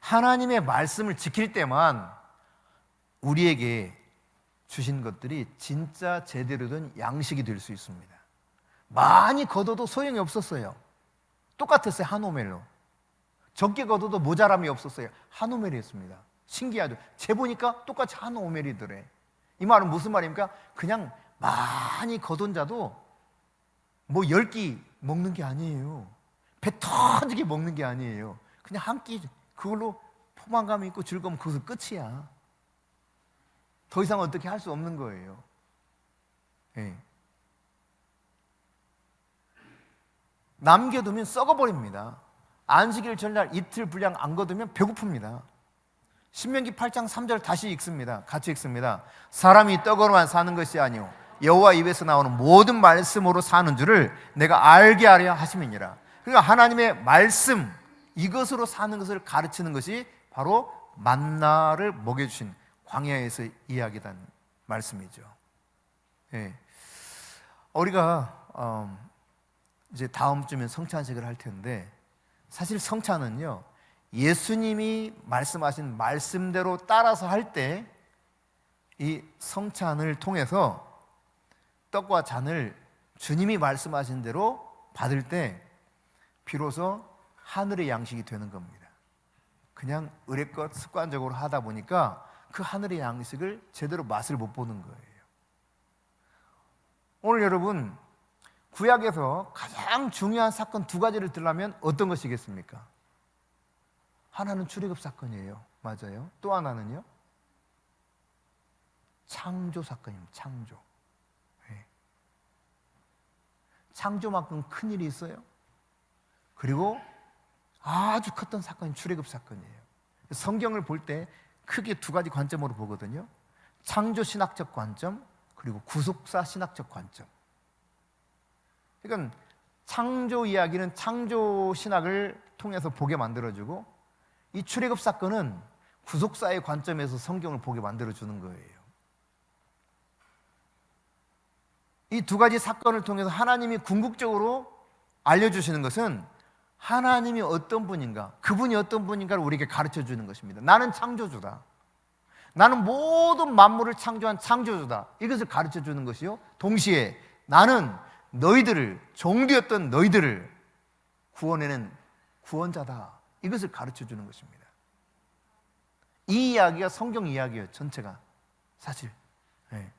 S1: 하나님의 말씀을 지킬 때만 우리에게 주신 것들이 진짜 제대로 된 양식이 될 수 있습니다. 많이 걷어도 소용이 없었어요. 똑같았어요. 한 오멜로. 적게 걷어도 모자람이 없었어요. 한 오멜이었습니다. 신기하죠. 재보니까 똑같이 한 오멜이더래. 이 말은 무슨 말입니까? 그냥 많이 거둔 자도 뭐 10끼 먹는 게 아니에요. 배 터지게 먹는 게 아니에요. 그냥 한 끼 그걸로 포만감 있고 즐거움 그것은 끝이야. 더 이상 어떻게 할 수 없는 거예요. 네. 남겨두면 썩어버립니다. 안식일 전날 이틀 분량 안 거두면 배고픕니다. 신명기 8장 3절 다시 읽습니다. 같이 읽습니다. 사람이 떡으로만 사는 것이 아니오 여호와 입에서 나오는 모든 말씀으로 사는 줄을 내가 알게 하려 하심이니라. 그러니까 하나님의 말씀 이것으로 사는 것을 가르치는 것이 바로 만나를 먹여주신 광야에서 이야기한 말씀이죠. 예. 우리가 이제 다음 주면 성찬식을 할 텐데 사실 성찬은요 예수님이 말씀하신 말씀대로 따라서 할 때 이 성찬을 통해서 떡과 잔을 주님이 말씀하신 대로 받을 때 비로소 하늘의 양식이 되는 겁니다. 그냥 의례껏 습관적으로 하다 보니까 그 하늘의 양식을 제대로 맛을 못 보는 거예요. 오늘 여러분 구약에서 가장 중요한 사건 두 가지를 들라면 어떤 것이겠습니까? 하나는 출애굽 사건이에요. 맞아요. 또 하나는요? 창조 사건입니다. 창조. 네. 창조만큼 큰 일이 있어요. 그리고 아주 컸던 사건이 출애굽 사건이에요. 성경을 볼 때 크게 두 가지 관점으로 보거든요. 창조 신학적 관점 그리고 구속사 신학적 관점. 그러니까 창조 이야기는 창조 신학을 통해서 보게 만들어주고 이 출애굽 사건은 구속사의 관점에서 성경을 보게 만들어주는 거예요. 이 두 가지 사건을 통해서 하나님이 궁극적으로 알려주시는 것은 하나님이 어떤 분인가, 그분이 어떤 분인가를 우리에게 가르쳐주는 것입니다. 나는 창조주다. 나는 모든 만물을 창조한 창조주다. 이것을 가르쳐주는 것이요. 동시에 나는 너희들을, 종되었던 너희들을 구원해낸 구원자다. 이것을 가르쳐주는 것입니다. 이 이야기가 성경 이야기예요. 전체가 사실. 네.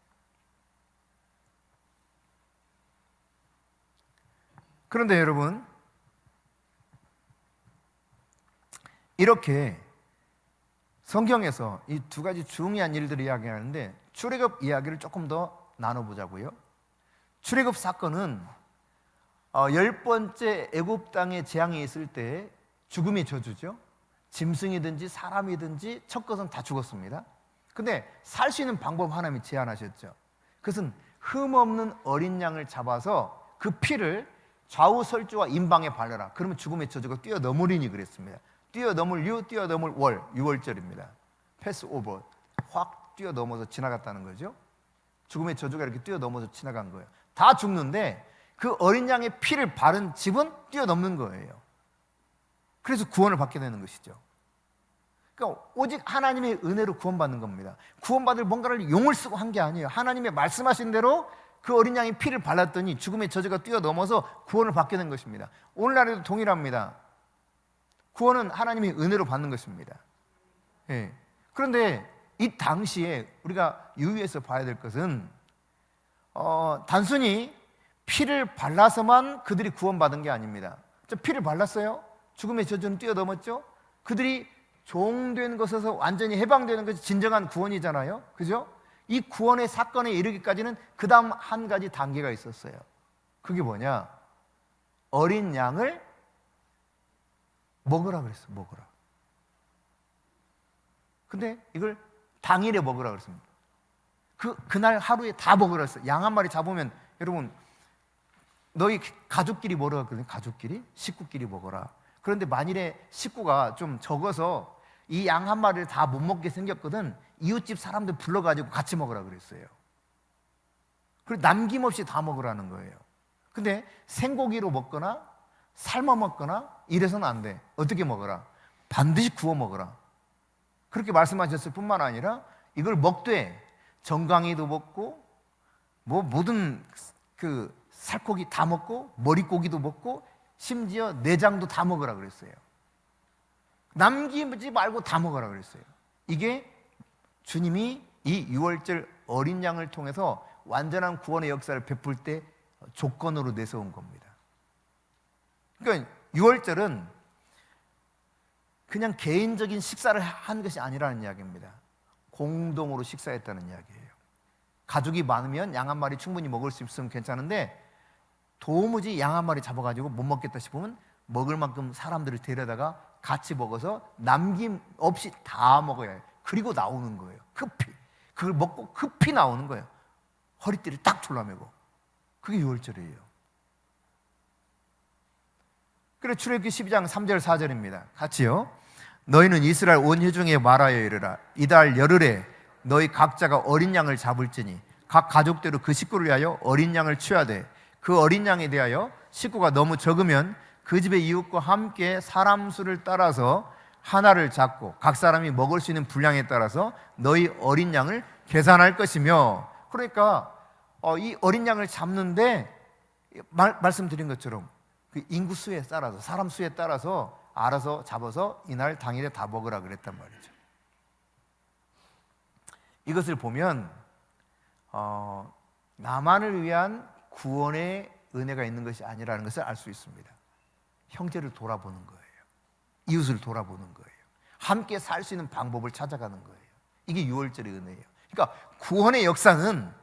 S1: 그런데 여러분 이렇게 성경에서 이 두 가지 중요한 일들을 이야기하는데 출애굽 이야기를 조금 더 나눠보자고요. 출애굽 사건은 10번째 애굽 땅에 재앙이 있을 때 죽음의 저주죠. 짐승이든지 사람이든지 첫 것은 다 죽었습니다. 근데 살 수 있는 방법 하나님이 제안하셨죠. 그것은 흠없는 어린 양을 잡아서 그 피를 좌우 설주와 임방에 바르라. 그러면 죽음의 저주가 뛰어넘으리니 그랬습니다. 뛰어넘을 유, 뛰어넘을 월, 6월절입니다. 패스오버, 확 뛰어넘어서 지나갔다는 거죠. 죽음의 저주가 이렇게 뛰어넘어서 지나간 거예요. 다 죽는데 그 어린 양의 피를 바른 집은 뛰어넘는 거예요. 그래서 구원을 받게 되는 것이죠. 그러니까 오직 하나님의 은혜로 구원받는 겁니다. 구원받을 뭔가를 용을 쓰고 한 게 아니에요. 하나님의 말씀하신 대로 그 어린 양의 피를 발랐더니 죽음의 저주가 뛰어넘어서 구원을 받게 된 것입니다. 오늘날에도 동일합니다. 구원은 하나님의 은혜로 받는 것입니다. 예. 그런데 이 당시에 우리가 유의해서 봐야 될 것은 단순히 피를 발라서만 그들이 구원받은 게 아닙니다. 피를 발랐어요. 죽음의 저주는 뛰어넘었죠. 그들이 종된 것에서 완전히 해방되는 것이 진정한 구원이잖아요. 그죠? 이 구원의 사건에 이르기까지는 그 다음 한 가지 단계가 있었어요. 그게 뭐냐? 어린 양을 먹으라 그랬어. 먹으라. 근데 이걸 당일에 먹으라 그랬습니다. 그날 하루에 다 먹으라 했어요. 양 한 마리 잡으면, 여러분, 너희 가족끼리 먹으라 그랬거든요. 가족끼리, 식구끼리 먹어라. 그런데 만일에 식구가 좀 적어서 이 양 한 마리를 다 못 먹게 생겼거든, 이웃집 사람들 불러가지고 같이 먹으라 그랬어요. 그리고 남김없이 다 먹으라는 거예요. 근데 생고기로 먹거나 삶아 먹거나 이래서는 안 돼. 어떻게 먹어라? 반드시 구워 먹어라. 그렇게 말씀하셨을 뿐만 아니라 이걸 먹되 정강이도 먹고 뭐 모든 그 살코기 다 먹고 머리고기도 먹고 심지어 내장도 다 먹으라 그랬어요. 남기지 말고 다 먹으라 그랬어요. 이게 주님이 이 유월절 어린 양을 통해서 완전한 구원의 역사를 베풀 때 조건으로 내세운 겁니다. 그러니까 유월절은 그냥 개인적인 식사를 한 것이 아니라는 이야기입니다. 공동으로 식사했다는 이야기예요. 가족이 많으면 양 한 마리 충분히 먹을 수 있으면 괜찮은데, 도무지 양 한 마리 잡아가지고 못 먹겠다 싶으면 먹을 만큼 사람들을 데려다가 같이 먹어서 남김없이 다 먹어야 해요. 그리고 나오는 거예요. 급히. 그걸 먹고 급히 나오는 거예요. 허리띠를 딱 졸라매고. 그게 유월절이에요. 그래, 출애굽기 12장 3절 4절입니다. 같이요. 너희는 이스라엘 온 회중에 말하여 이르라. 이달 열흘에 너희 각자가 어린 양을 잡을지니 각 가족대로 그 식구를 위하여 어린 양을 취하되, 그 어린 양에 대하여 식구가 너무 적으면 그 집의 이웃과 함께 사람 수를 따라서 하나를 잡고 각 사람이 먹을 수 있는 분량에 따라서 너희 어린 양을 계산할 것이며. 그러니까 이 어린 양을 잡는데 말씀드린 것처럼 그 인구 수에 따라서, 사람 수에 따라서 알아서 잡아서 이날 당일에 다 먹으라 그랬단 말이죠. 이것을 보면 나만을 위한 구원의 은혜가 있는 것이 아니라는 것을 알 수 있습니다. 형제를 돌아보는 거예요. 이웃을 돌아보는 거예요. 함께 살 수 있는 방법을 찾아가는 거예요. 이게 유월절의 은혜예요. 그러니까 구원의 역사는,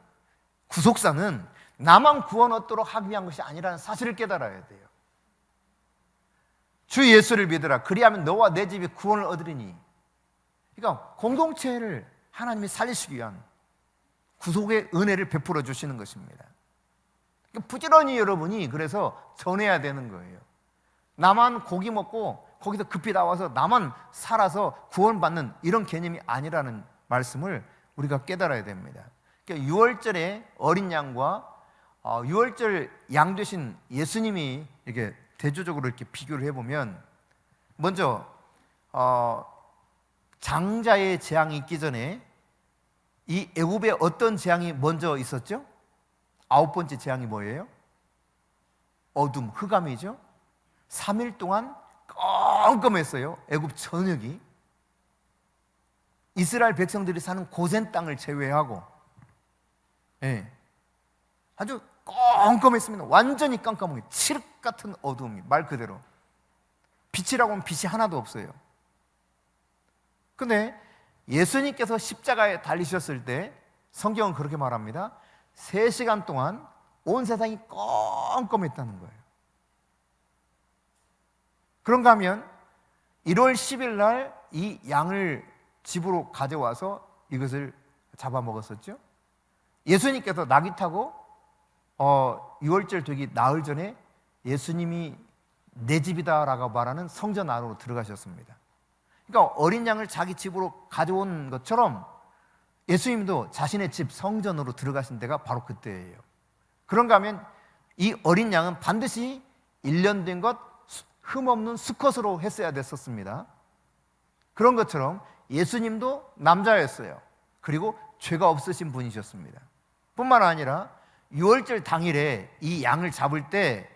S1: 구속사는 나만 구원 얻도록 하기 위한 것이 아니라는 사실을 깨달아야 돼요. 주 예수를 믿으라. 그리하면 너와 내 집이 구원을 얻으리니. 그러니까 공동체를 하나님이 살리시기 위한 구속의 은혜를 베풀어 주시는 것입니다. 그러니까 부지런히 여러분이 그래서 전해야 되는 거예요. 나만 고기 먹고 거기서 급히 나와서 나만 살아서 구원받는 이런 개념이 아니라는 말씀을 우리가 깨달아야 됩니다. 그러니까 유월절에 어린 양과 유월절 양 되신 예수님이 이렇게 대조적으로 이렇게 비교를 해보면, 먼저 장자의 재앙이 있기 전에 이 애굽에 어떤 재앙이 먼저 있었죠? 9번째 재앙이 뭐예요? 어둠, 흑암이죠. 3일 동안 껌껌했어요. 애굽 전역이. 이스라엘 백성들이 사는 고센 땅을 제외하고, 아주 껌껌했습니다. 완전히 깜깜하게 칠흑 같은 어둠이, 말 그대로 빛이라고 하면 빛이 하나도 없어요. 근데 예수님께서 십자가에 달리셨을 때 성경은 그렇게 말합니다. 3시간 동안 온 세상이 껌껌했다는 거예요. 그런가 하면 1월 10일 날 이 양을 집으로 가져와서 이것을 잡아먹었었죠. 예수님께서 낙이 타고 유월절 되기 나흘 전에 예수님이 내 집이다라고 말하는 성전 안으로 들어가셨습니다. 그러니까 어린 양을 자기 집으로 가져온 것처럼 예수님도 자신의 집 성전으로 들어가신 데가 바로 그때예요. 그런가 하면 이 어린 양은 반드시 1년 된 것 흠없는 수컷으로 했어야 됐었습니다. 그런 것처럼 예수님도 남자였어요. 그리고 죄가 없으신 분이셨습니다. 뿐만 아니라 유월절 당일에 이 양을 잡을 때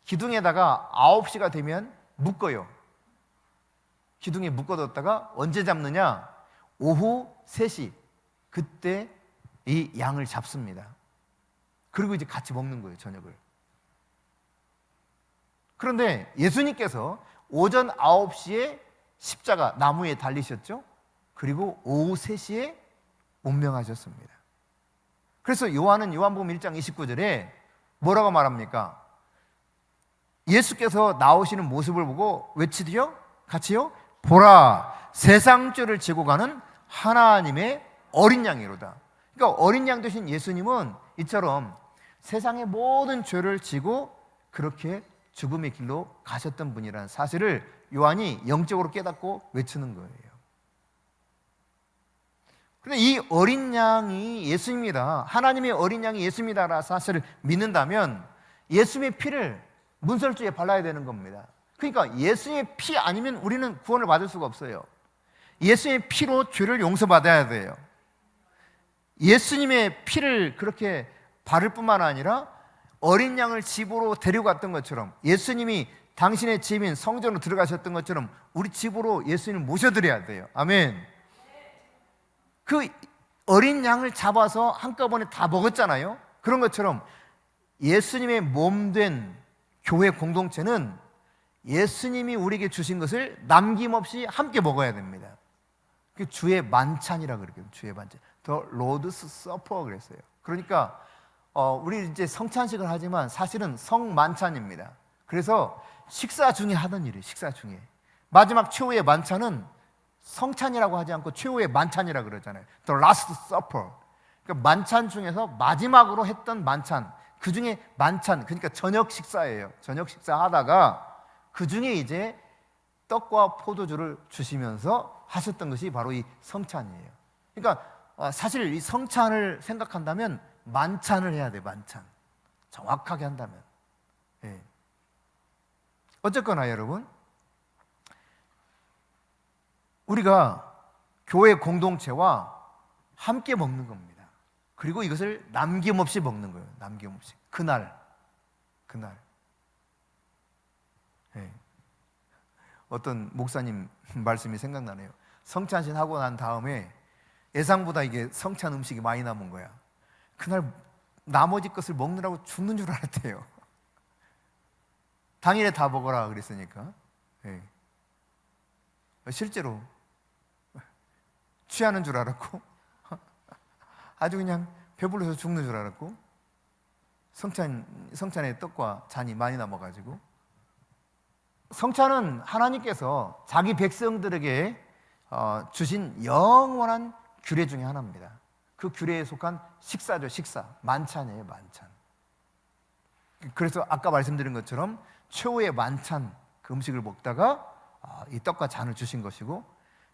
S1: 기둥에다가 9시가 되면 묶어요. 기둥에 묶어뒀다가 언제 잡느냐? 오후 3시, 그때 이 양을 잡습니다. 그리고 이제 같이 먹는 거예요, 저녁을. 그런데 예수님께서 오전 9시에 십자가 나무에 달리셨죠. 그리고 오후 3시에 운명하셨습니다. 그래서 요한은 요한복음 1장 29절에 뭐라고 말합니까? 예수께서 나오시는 모습을 보고 외치디요? 같이요? 보라, 세상 죄를 지고 가는 하나님의 어린 양이로다. 그러니까 어린 양 되신 예수님은 이처럼 세상의 모든 죄를 지고 그렇게 죽음의 길로 가셨던 분이라는 사실을 요한이 영적으로 깨닫고 외치는 거예요. 그런데 이 어린 양이 예수입니다, 하나님의 어린 양이 예수입니다라는 사실을 믿는다면 예수님의 피를 문설주에 발라야 되는 겁니다. 그러니까 예수님의 피 아니면 우리는 구원을 받을 수가 없어요. 예수님의 피로 죄를 용서받아야 돼요. 예수님의 피를 그렇게 바를 뿐만 아니라 어린 양을 집으로 데려갔던 것처럼, 예수님이 당신의 집인 성전으로 들어가셨던 것처럼 우리 집으로 예수님을 모셔드려야 돼요. 아멘. 그 어린 양을 잡아서 한꺼번에 다 먹었잖아요. 그런 것처럼 예수님의 몸된 교회 공동체는 예수님이 우리에게 주신 것을 남김없이 함께 먹어야 됩니다. 그 주의 만찬이라고 그래요. 주의 만찬. The Lord's Supper 그랬어요. 그러니까 우리 이제 성찬식을 하지만 사실은 성만찬입니다. 그래서 식사 중에 하던 일이에요. 식사 중에 마지막 최후의 만찬은 성찬이라고 하지 않고 최후의 만찬이라고 그러잖아요. The Last Supper. 그러니까 만찬 중에서 마지막으로 했던 만찬, 그 중에 만찬, 그러니까 저녁 식사예요. 저녁 식사 하다가 그 중에 이제 떡과 포도주를 주시면서 하셨던 것이 바로 이 성찬이에요. 그러니까 사실 이 성찬을 생각한다면 만찬을 해야 돼. 만찬. 정확하게 한다면. 예. 어쨌거나 여러분, 우리가 교회 공동체와 함께 먹는 겁니다. 그리고 이것을 남김없이 먹는 거예요. 남김없이. 그날. 예. 어떤 목사님 말씀이 생각나네요. 성찬식 하고 난 다음에 예상보다 이게 성찬 음식이 많이 남은 거야. 그날 나머지 것을 먹느라고 죽는 줄 알았대요. 당일에 다 먹어라 그랬으니까. 예. 실제로 취하는 줄 알았고 아주 그냥 배불러서 죽는 줄 알았고, 성찬의 떡과 잔이 많이 남아가지고. 성찬은 하나님께서 자기 백성들에게 주신 영원한 규례 중에 하나입니다. 그 규례에 속한 식사죠. 식사. 만찬이에요. 만찬. 그래서 아까 말씀드린 것처럼 최후의 만찬, 그 음식을 먹다가 이 떡과 잔을 주신 것이고,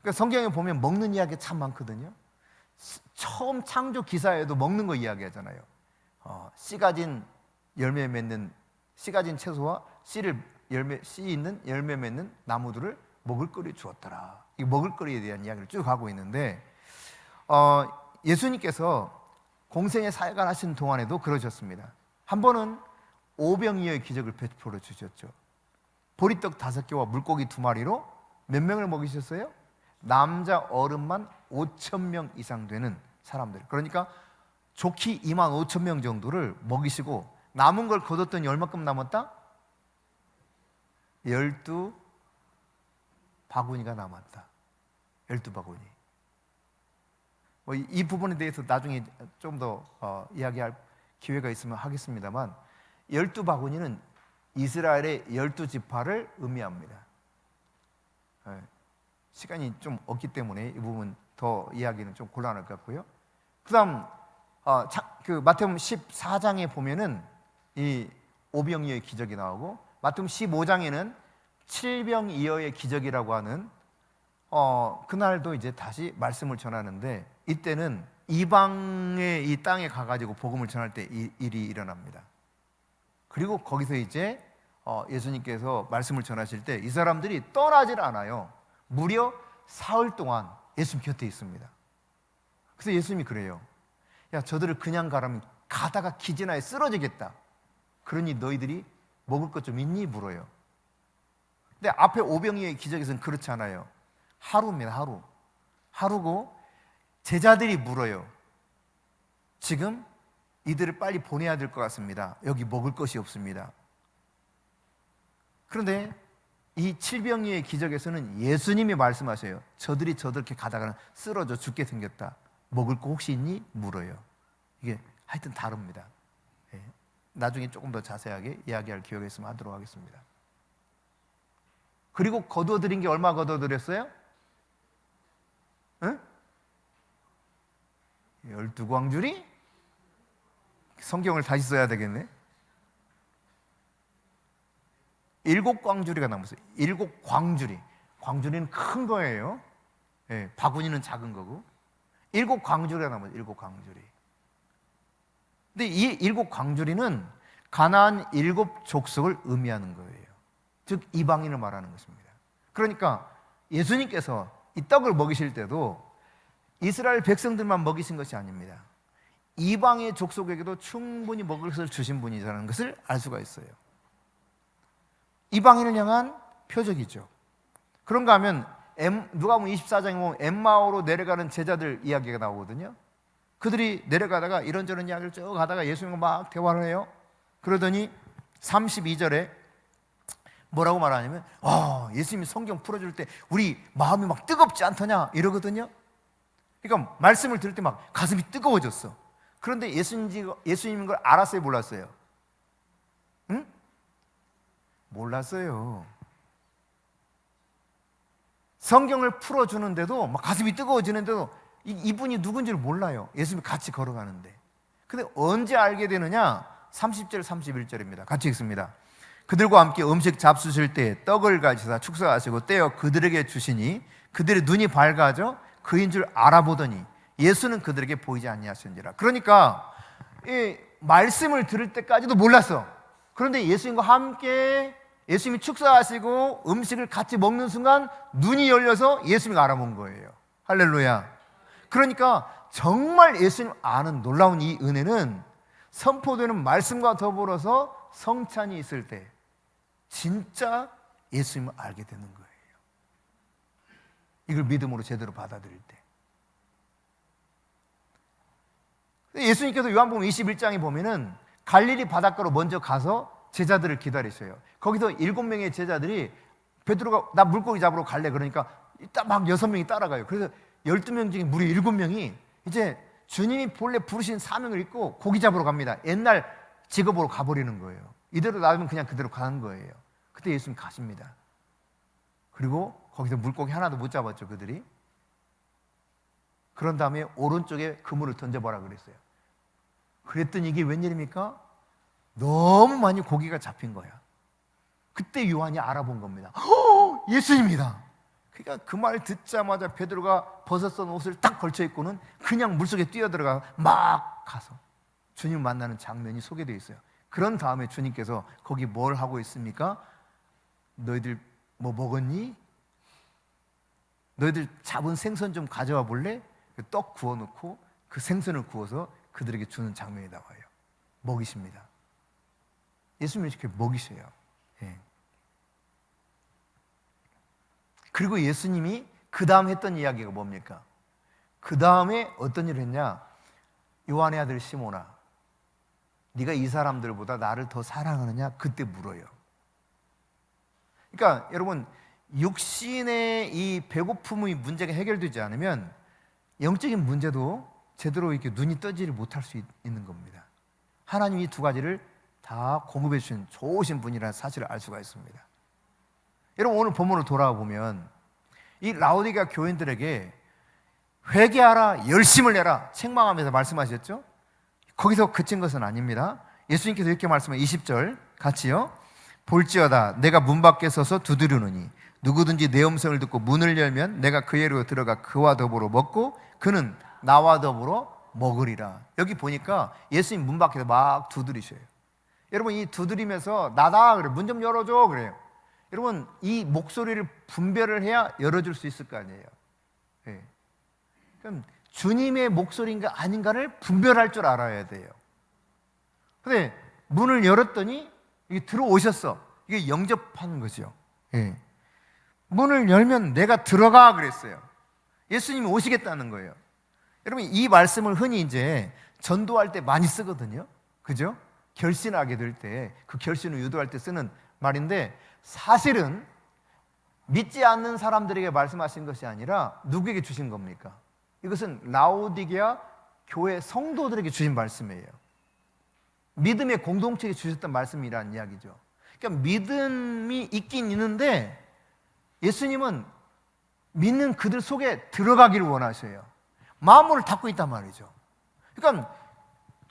S1: 그러니까 성경에 보면 먹는 이야기 참 많거든요. 처음 창조 기사에도 먹는 거 이야기하잖아요. 씨 가진 열매 맺는, 씨 가진 채소와 씨 있는 열매 맺는 나무들을 먹을거리 주었더라. 이 먹을거리에 대한 이야기를 쭉 하고 있는데, 예수님께서 공생의 사역을 하신 동안에도 그러셨습니다. 한 번은 오병이어의 기적을 베풀어 주셨죠. 보리떡 5개와 물고기 2마리로 몇 명을 먹이셨어요? 남자 어른만 5,000명 이상 되는 사람들. 그러니까 좋게 25,000명 정도를 먹이시고, 남은 걸 거뒀더니 얼마큼 남았다? 12바구니가 남았다. 12바구니. 이 부분에 대해서 나중에 좀 더 이야기할 기회가 있으면 하겠습니다만, 12바구니는 이스라엘의 12지파를 의미합니다. 시간이 좀 없기 때문에 이 부분 더 이야기는 좀 곤란할 것 같고요. 그 다음 그 마태복음 14장에 보면은 이 오병이어의 기적이 나오고, 마태복음 15장에는 칠병이어의 기적이라고 하는 그날도 이제 다시 말씀을 전하는데, 이때는 이방의 이 땅에 가가지고 복음을 전할 때 이 일이 일어납니다. 그리고 거기서 이제 예수님께서 말씀을 전하실 때 이 사람들이 떠나질 않아요. 무려 사흘 동안 예수님 곁에 있습니다. 그래서 예수님이 그래요. 야, 저들을 그냥 가라면 가다가 기진하에 쓰러지겠다. 그러니 너희들이 먹을 것 좀 있니? 물어요. 근데 앞에 오병이어의 기적에서는 그렇지 않아요. 하루입니다. 하루고 제자들이 물어요. 지금 이들을 빨리 보내야 될 것 같습니다. 여기 먹을 것이 없습니다. 그런데 이 칠병이의 기적에서는 예수님이 말씀하셔요. 저들이 저렇게 가다가는 쓰러져 죽게 생겼다. 먹을 거 혹시 있니? 물어요. 이게 하여튼 다릅니다. 예. 나중에 조금 더 자세하게 이야기할 기회가 있으면 하도록 하겠습니다. 그리고 거두어드린 게 얼마 거두어드렸어요? 12광주리? 성경을 다시 써야 되겠네. 7광주리가 남았어요. 7광주리. 광주리는 큰 거예요. 예, 바구니는 작은 거고. 7광주리가 남았어요. 7광주리. 근데 이 7광주리는 가나안 7족속을 의미하는 거예요. 즉 이방인을 말하는 것입니다. 그러니까 예수님께서 이 떡을 먹이실 때도 이스라엘 백성들만 먹이신 것이 아닙니다. 이방의 족속에게도 충분히 먹을 것을 주신 분이라는 것을 알 수가 있어요. 이방인을 향한 표적이죠. 그런가 하면 누가복음 24장에 보면 엠마오로 내려가는 제자들 이야기가 나오거든요. 그들이 내려가다가 이런저런 이야기를 쭉 하다가 예수님과 막 대화를 해요. 그러더니 32절에 뭐라고 말하냐면 예수님이 성경 풀어줄 때 우리 마음이 막 뜨겁지 않더냐 이러거든요. 그러니까 말씀을 들을 때 막 가슴이 뜨거워졌어. 그런데 예수님인 걸 알았어요, 몰랐어요? 응? 몰랐어요. 성경을 풀어주는데도 막 가슴이 뜨거워지는데도 이분이 누군지를 몰라요. 예수님이 같이 걸어가는데. 근데 언제 알게 되느냐? 30절 31절입니다. 같이 읽습니다. 그들과 함께 음식 잡수실 때 떡을 가지사 축사하시고 떼어 그들에게 주시니 그들의 눈이 밝아져 그인 줄 알아보더니 예수는 그들에게 보이지 아니하시니라. 그러니까 이 말씀을 들을 때까지도 몰랐어. 그런데 예수님과 함께 예수님이 축사하시고 음식을 같이 먹는 순간 눈이 열려서 예수님을 알아본 거예요. 할렐루야. 그러니까 정말 예수님 아는 놀라운 이 은혜는 선포되는 말씀과 더불어서 성찬이 있을 때 진짜 예수님을 알게 되는 거예요. 이걸 믿음으로 제대로 받아들일 때. 예수님께서 요한복음 21장에 보면은 갈릴리 바닷가로 먼저 가서 제자들을 기다리셔요. 거기서 7명의 제자들이 베드로가 나 물고기 잡으러 갈래 그러니까 막 6명이 따라가요. 그래서 12명 중에 무려 7명이 이제 주님이 본래 부르신 사명을 잊고 고기 잡으러 갑니다. 옛날 직업으로 가버리는 거예요. 이대로 놔두면 그냥 그대로 가는 거예요. 그때 예수님 가십니다. 그리고 거기서 물고기 하나도 못 잡았죠, 그들이. 그런 다음에 오른쪽에 그물을 던져봐라 그랬어요. 그랬더니 이게 웬일입니까? 너무 많이 고기가 잡힌 거야. 그때 요한이 알아본 겁니다. 예수님이다. 그러니까 그 말 듣자마자 베드로가 벗었던 옷을 딱 걸쳐 입고는 그냥 물속에 뛰어들어가 막 가서 주님 만나는 장면이 소개되어 있어요. 그런 다음에 주님께서 거기 뭘 하고 있습니까? 너희들 뭐 먹었니? 너희들 잡은 생선 좀 가져와 볼래? 떡 구워놓고 그 생선을 구워서 그들에게 주는 장면이 나와요. 먹이십니다. 예수님이 이렇게 먹이셔요. 예. 그리고 예수님이 그 다음 했던 이야기가 뭡니까? 그 다음에 어떤 일을 했냐? 요한의 아들 시몬아, 네가 이 사람들보다 나를 더 사랑하느냐? 그때 물어요. 그러니까 여러분, 육신의 이 배고픔의 문제가 해결되지 않으면 영적인 문제도 제대로 이렇게 눈이 떠지를 못할 수 있는 겁니다. 하나님이 이 두 가지를 다 공급해 주신 좋으신 분이라는 사실을 알 수가 있습니다. 여러분, 오늘 본문을 돌아와 보면 이 라오디게아 교인들에게 회개하라, 열심을 내라 책망하면서 말씀하셨죠. 거기서 그친 것은 아닙니다. 예수님께서 이렇게 말씀하신 20절 같이요. 볼지어다 내가 문 밖에 서서 두드리노니 누구든지 내 음성을 듣고 문을 열면 내가 그에로 들어가 그와 더불어 먹고 그는 나와 더불어 먹으리라. 여기 보니까 예수님 문 밖에서 막 두드리셔요. 여러분, 이 두드리면서 나다 그래, 문 좀 열어줘 그래요. 여러분, 이 목소리를 분별을 해야 열어줄 수 있을 거 아니에요. 네. 그럼 주님의 목소리인가 아닌가를 분별할 줄 알아야 돼요. 근데 문을 열었더니 이게 들어오셨어. 이게 영접하는 거죠. 네. 문을 열면 내가 들어가 그랬어요. 예수님이 오시겠다는 거예요. 여러분, 이 말씀을 흔히 이제 전도할 때 많이 쓰거든요. 그죠? 결신하게 될 때, 그 결신을 유도할 때 쓰는 말인데 사실은 믿지 않는 사람들에게 말씀하신 것이 아니라 누구에게 주신 겁니까? 이것은 라오디게아 교회 성도들에게 주신 말씀이에요. 믿음의 공동체에 주셨던 말씀이라는 이야기죠. 그러니까 믿음이 있긴 있는데 예수님은 믿는 그들 속에 들어가기를 원하셔요. 마음문을 닫고 있단 말이죠. 그러니까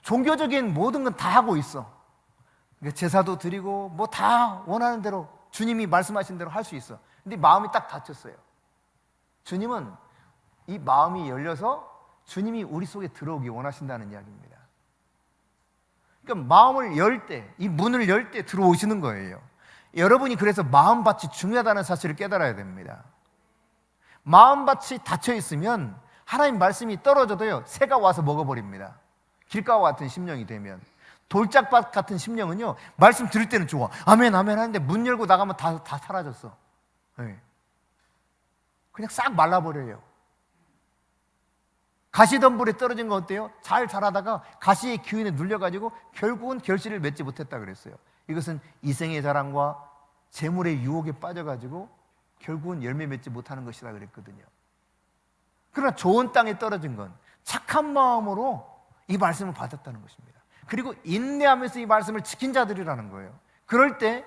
S1: 종교적인 모든 건 다 하고 있어. 제사도 드리고 뭐 다 원하는 대로 주님이 말씀하신 대로 할 수 있어. 근데 마음이 딱 닫혔어요. 주님은 이 마음이 열려서 주님이 우리 속에 들어오기 원하신다는 이야기입니다. 그러니까 마음을 열 때, 이 문을 열 때 들어오시는 거예요. 여러분이 그래서 마음밭이 중요하다는 사실을 깨달아야 됩니다. 마음밭이 닫혀 있으면 하나님 말씀이 떨어져도요, 새가 와서 먹어버립니다. 길가와 같은 심령이 되면. 돌짝밭 같은 심령은요, 말씀 들을 때는 좋아. 아멘, 아멘 하는데 문 열고 나가면 다 사라졌어. 네. 그냥 싹 말라버려요. 가시덤불에 떨어진 거 어때요? 잘 자라다가 가시의 기운에 눌려가지고 결국은 결실을 맺지 못했다 그랬어요. 이것은 이생의 자랑과 재물의 유혹에 빠져가지고 결국은 열매 맺지 못하는 것이다 그랬거든요. 그러나 좋은 땅에 떨어진 건 착한 마음으로 이 말씀을 받았다는 것입니다. 그리고 인내하면서 이 말씀을 지킨 자들이라는 거예요. 그럴 때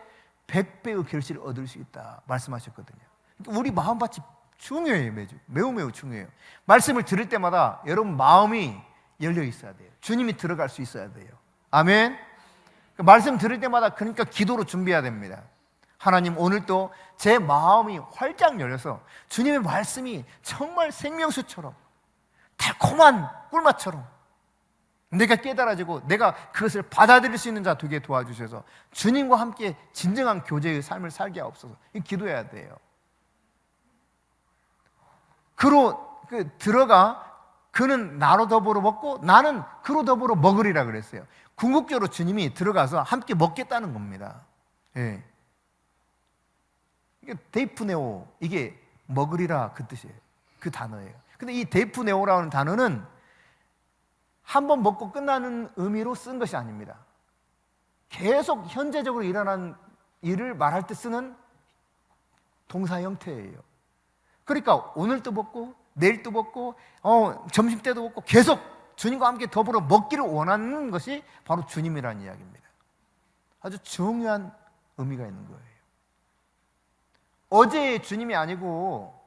S1: 100배의 결실을 얻을 수 있다 말씀하셨거든요. 그러니까 우리 마음밭이 중요해요. 매우 중요해요. 말씀을 들을 때마다 여러분 마음이 열려 있어야 돼요. 주님이 들어갈 수 있어야 돼요. 아멘. 말씀 들을 때마다 그러니까 기도로 준비해야 됩니다. 하나님, 오늘도 제 마음이 활짝 열려서 주님의 말씀이 정말 생명수처럼 달콤한 꿀맛처럼 내가 깨달아지고 내가 그것을 받아들일 수 있는 자 되게 도와주셔서 주님과 함께 진정한 교제의 삶을 살게 하옵소서. 기도해야 돼요. 그로 들어가 그는 나로 더불어 먹고 나는 그로 더불어 먹으리라 그랬어요. 궁극적으로 주님이 들어가서 함께 먹겠다는 겁니다. 예. 이게 데이프네오, 이게 먹으리라 그 뜻이에요. 그 단어예요. 근데 이 데이프네오라는 단어는 한 번 먹고 끝나는 의미로 쓴 것이 아닙니다. 계속 현재적으로 일어난 일을 말할 때 쓰는 동사 형태예요. 그러니까 오늘도 먹고 내일도 먹고 점심때도 먹고 계속 주님과 함께 더불어 먹기를 원하는 것이 바로 주님이라는 이야기입니다. 아주 중요한 의미가 있는 거예요. 어제의 주님이 아니고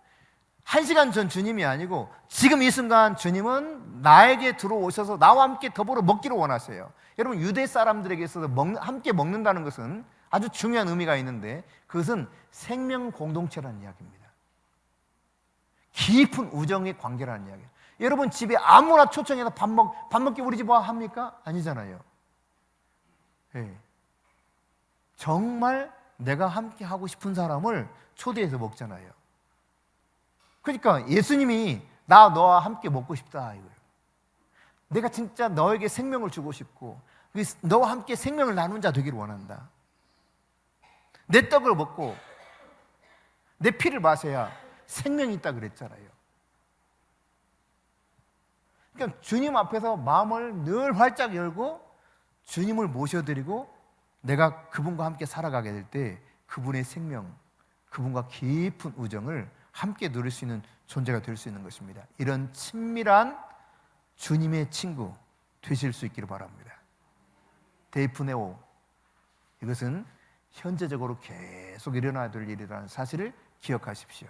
S1: 1시간 전 주님이 아니고 지금 이 순간 주님은 나에게 들어오셔서 나와 함께 더불어 먹기를 원하세요. 여러분, 유대 사람들에게 있어서 함께 먹는다는 것은 아주 중요한 의미가 있는데 그것은 생명 공동체라는 이야기입니다. 깊은 우정의 관계라는 이야기예요. 여러분 집에 아무나 초청해서 밥 먹기 우리 집 와 합니까? 아니잖아요. 네. 정말 내가 함께 하고 싶은 사람을 초대해서 먹잖아요. 그러니까 예수님이 너와 함께 먹고 싶다 이거예요. 내가 진짜 너에게 생명을 주고 싶고 너와 함께 생명을 나눈 자 되기를 원한다. 내 떡을 먹고 내 피를 마셔야 생명이 있다 그랬잖아요. 그러니까 주님 앞에서 마음을 늘 활짝 열고 주님을 모셔드리고 내가 그분과 함께 살아가게 될 때 그분의 생명, 그분과 깊은 우정을 함께 누릴 수 있는 존재가 될 수 있는 것입니다. 이런 친밀한 주님의 친구 되실 수 있기를 바랍니다. 데이프네오, 이것은 현재적으로 계속 일어나야 될 일이라는 사실을 기억하십시오.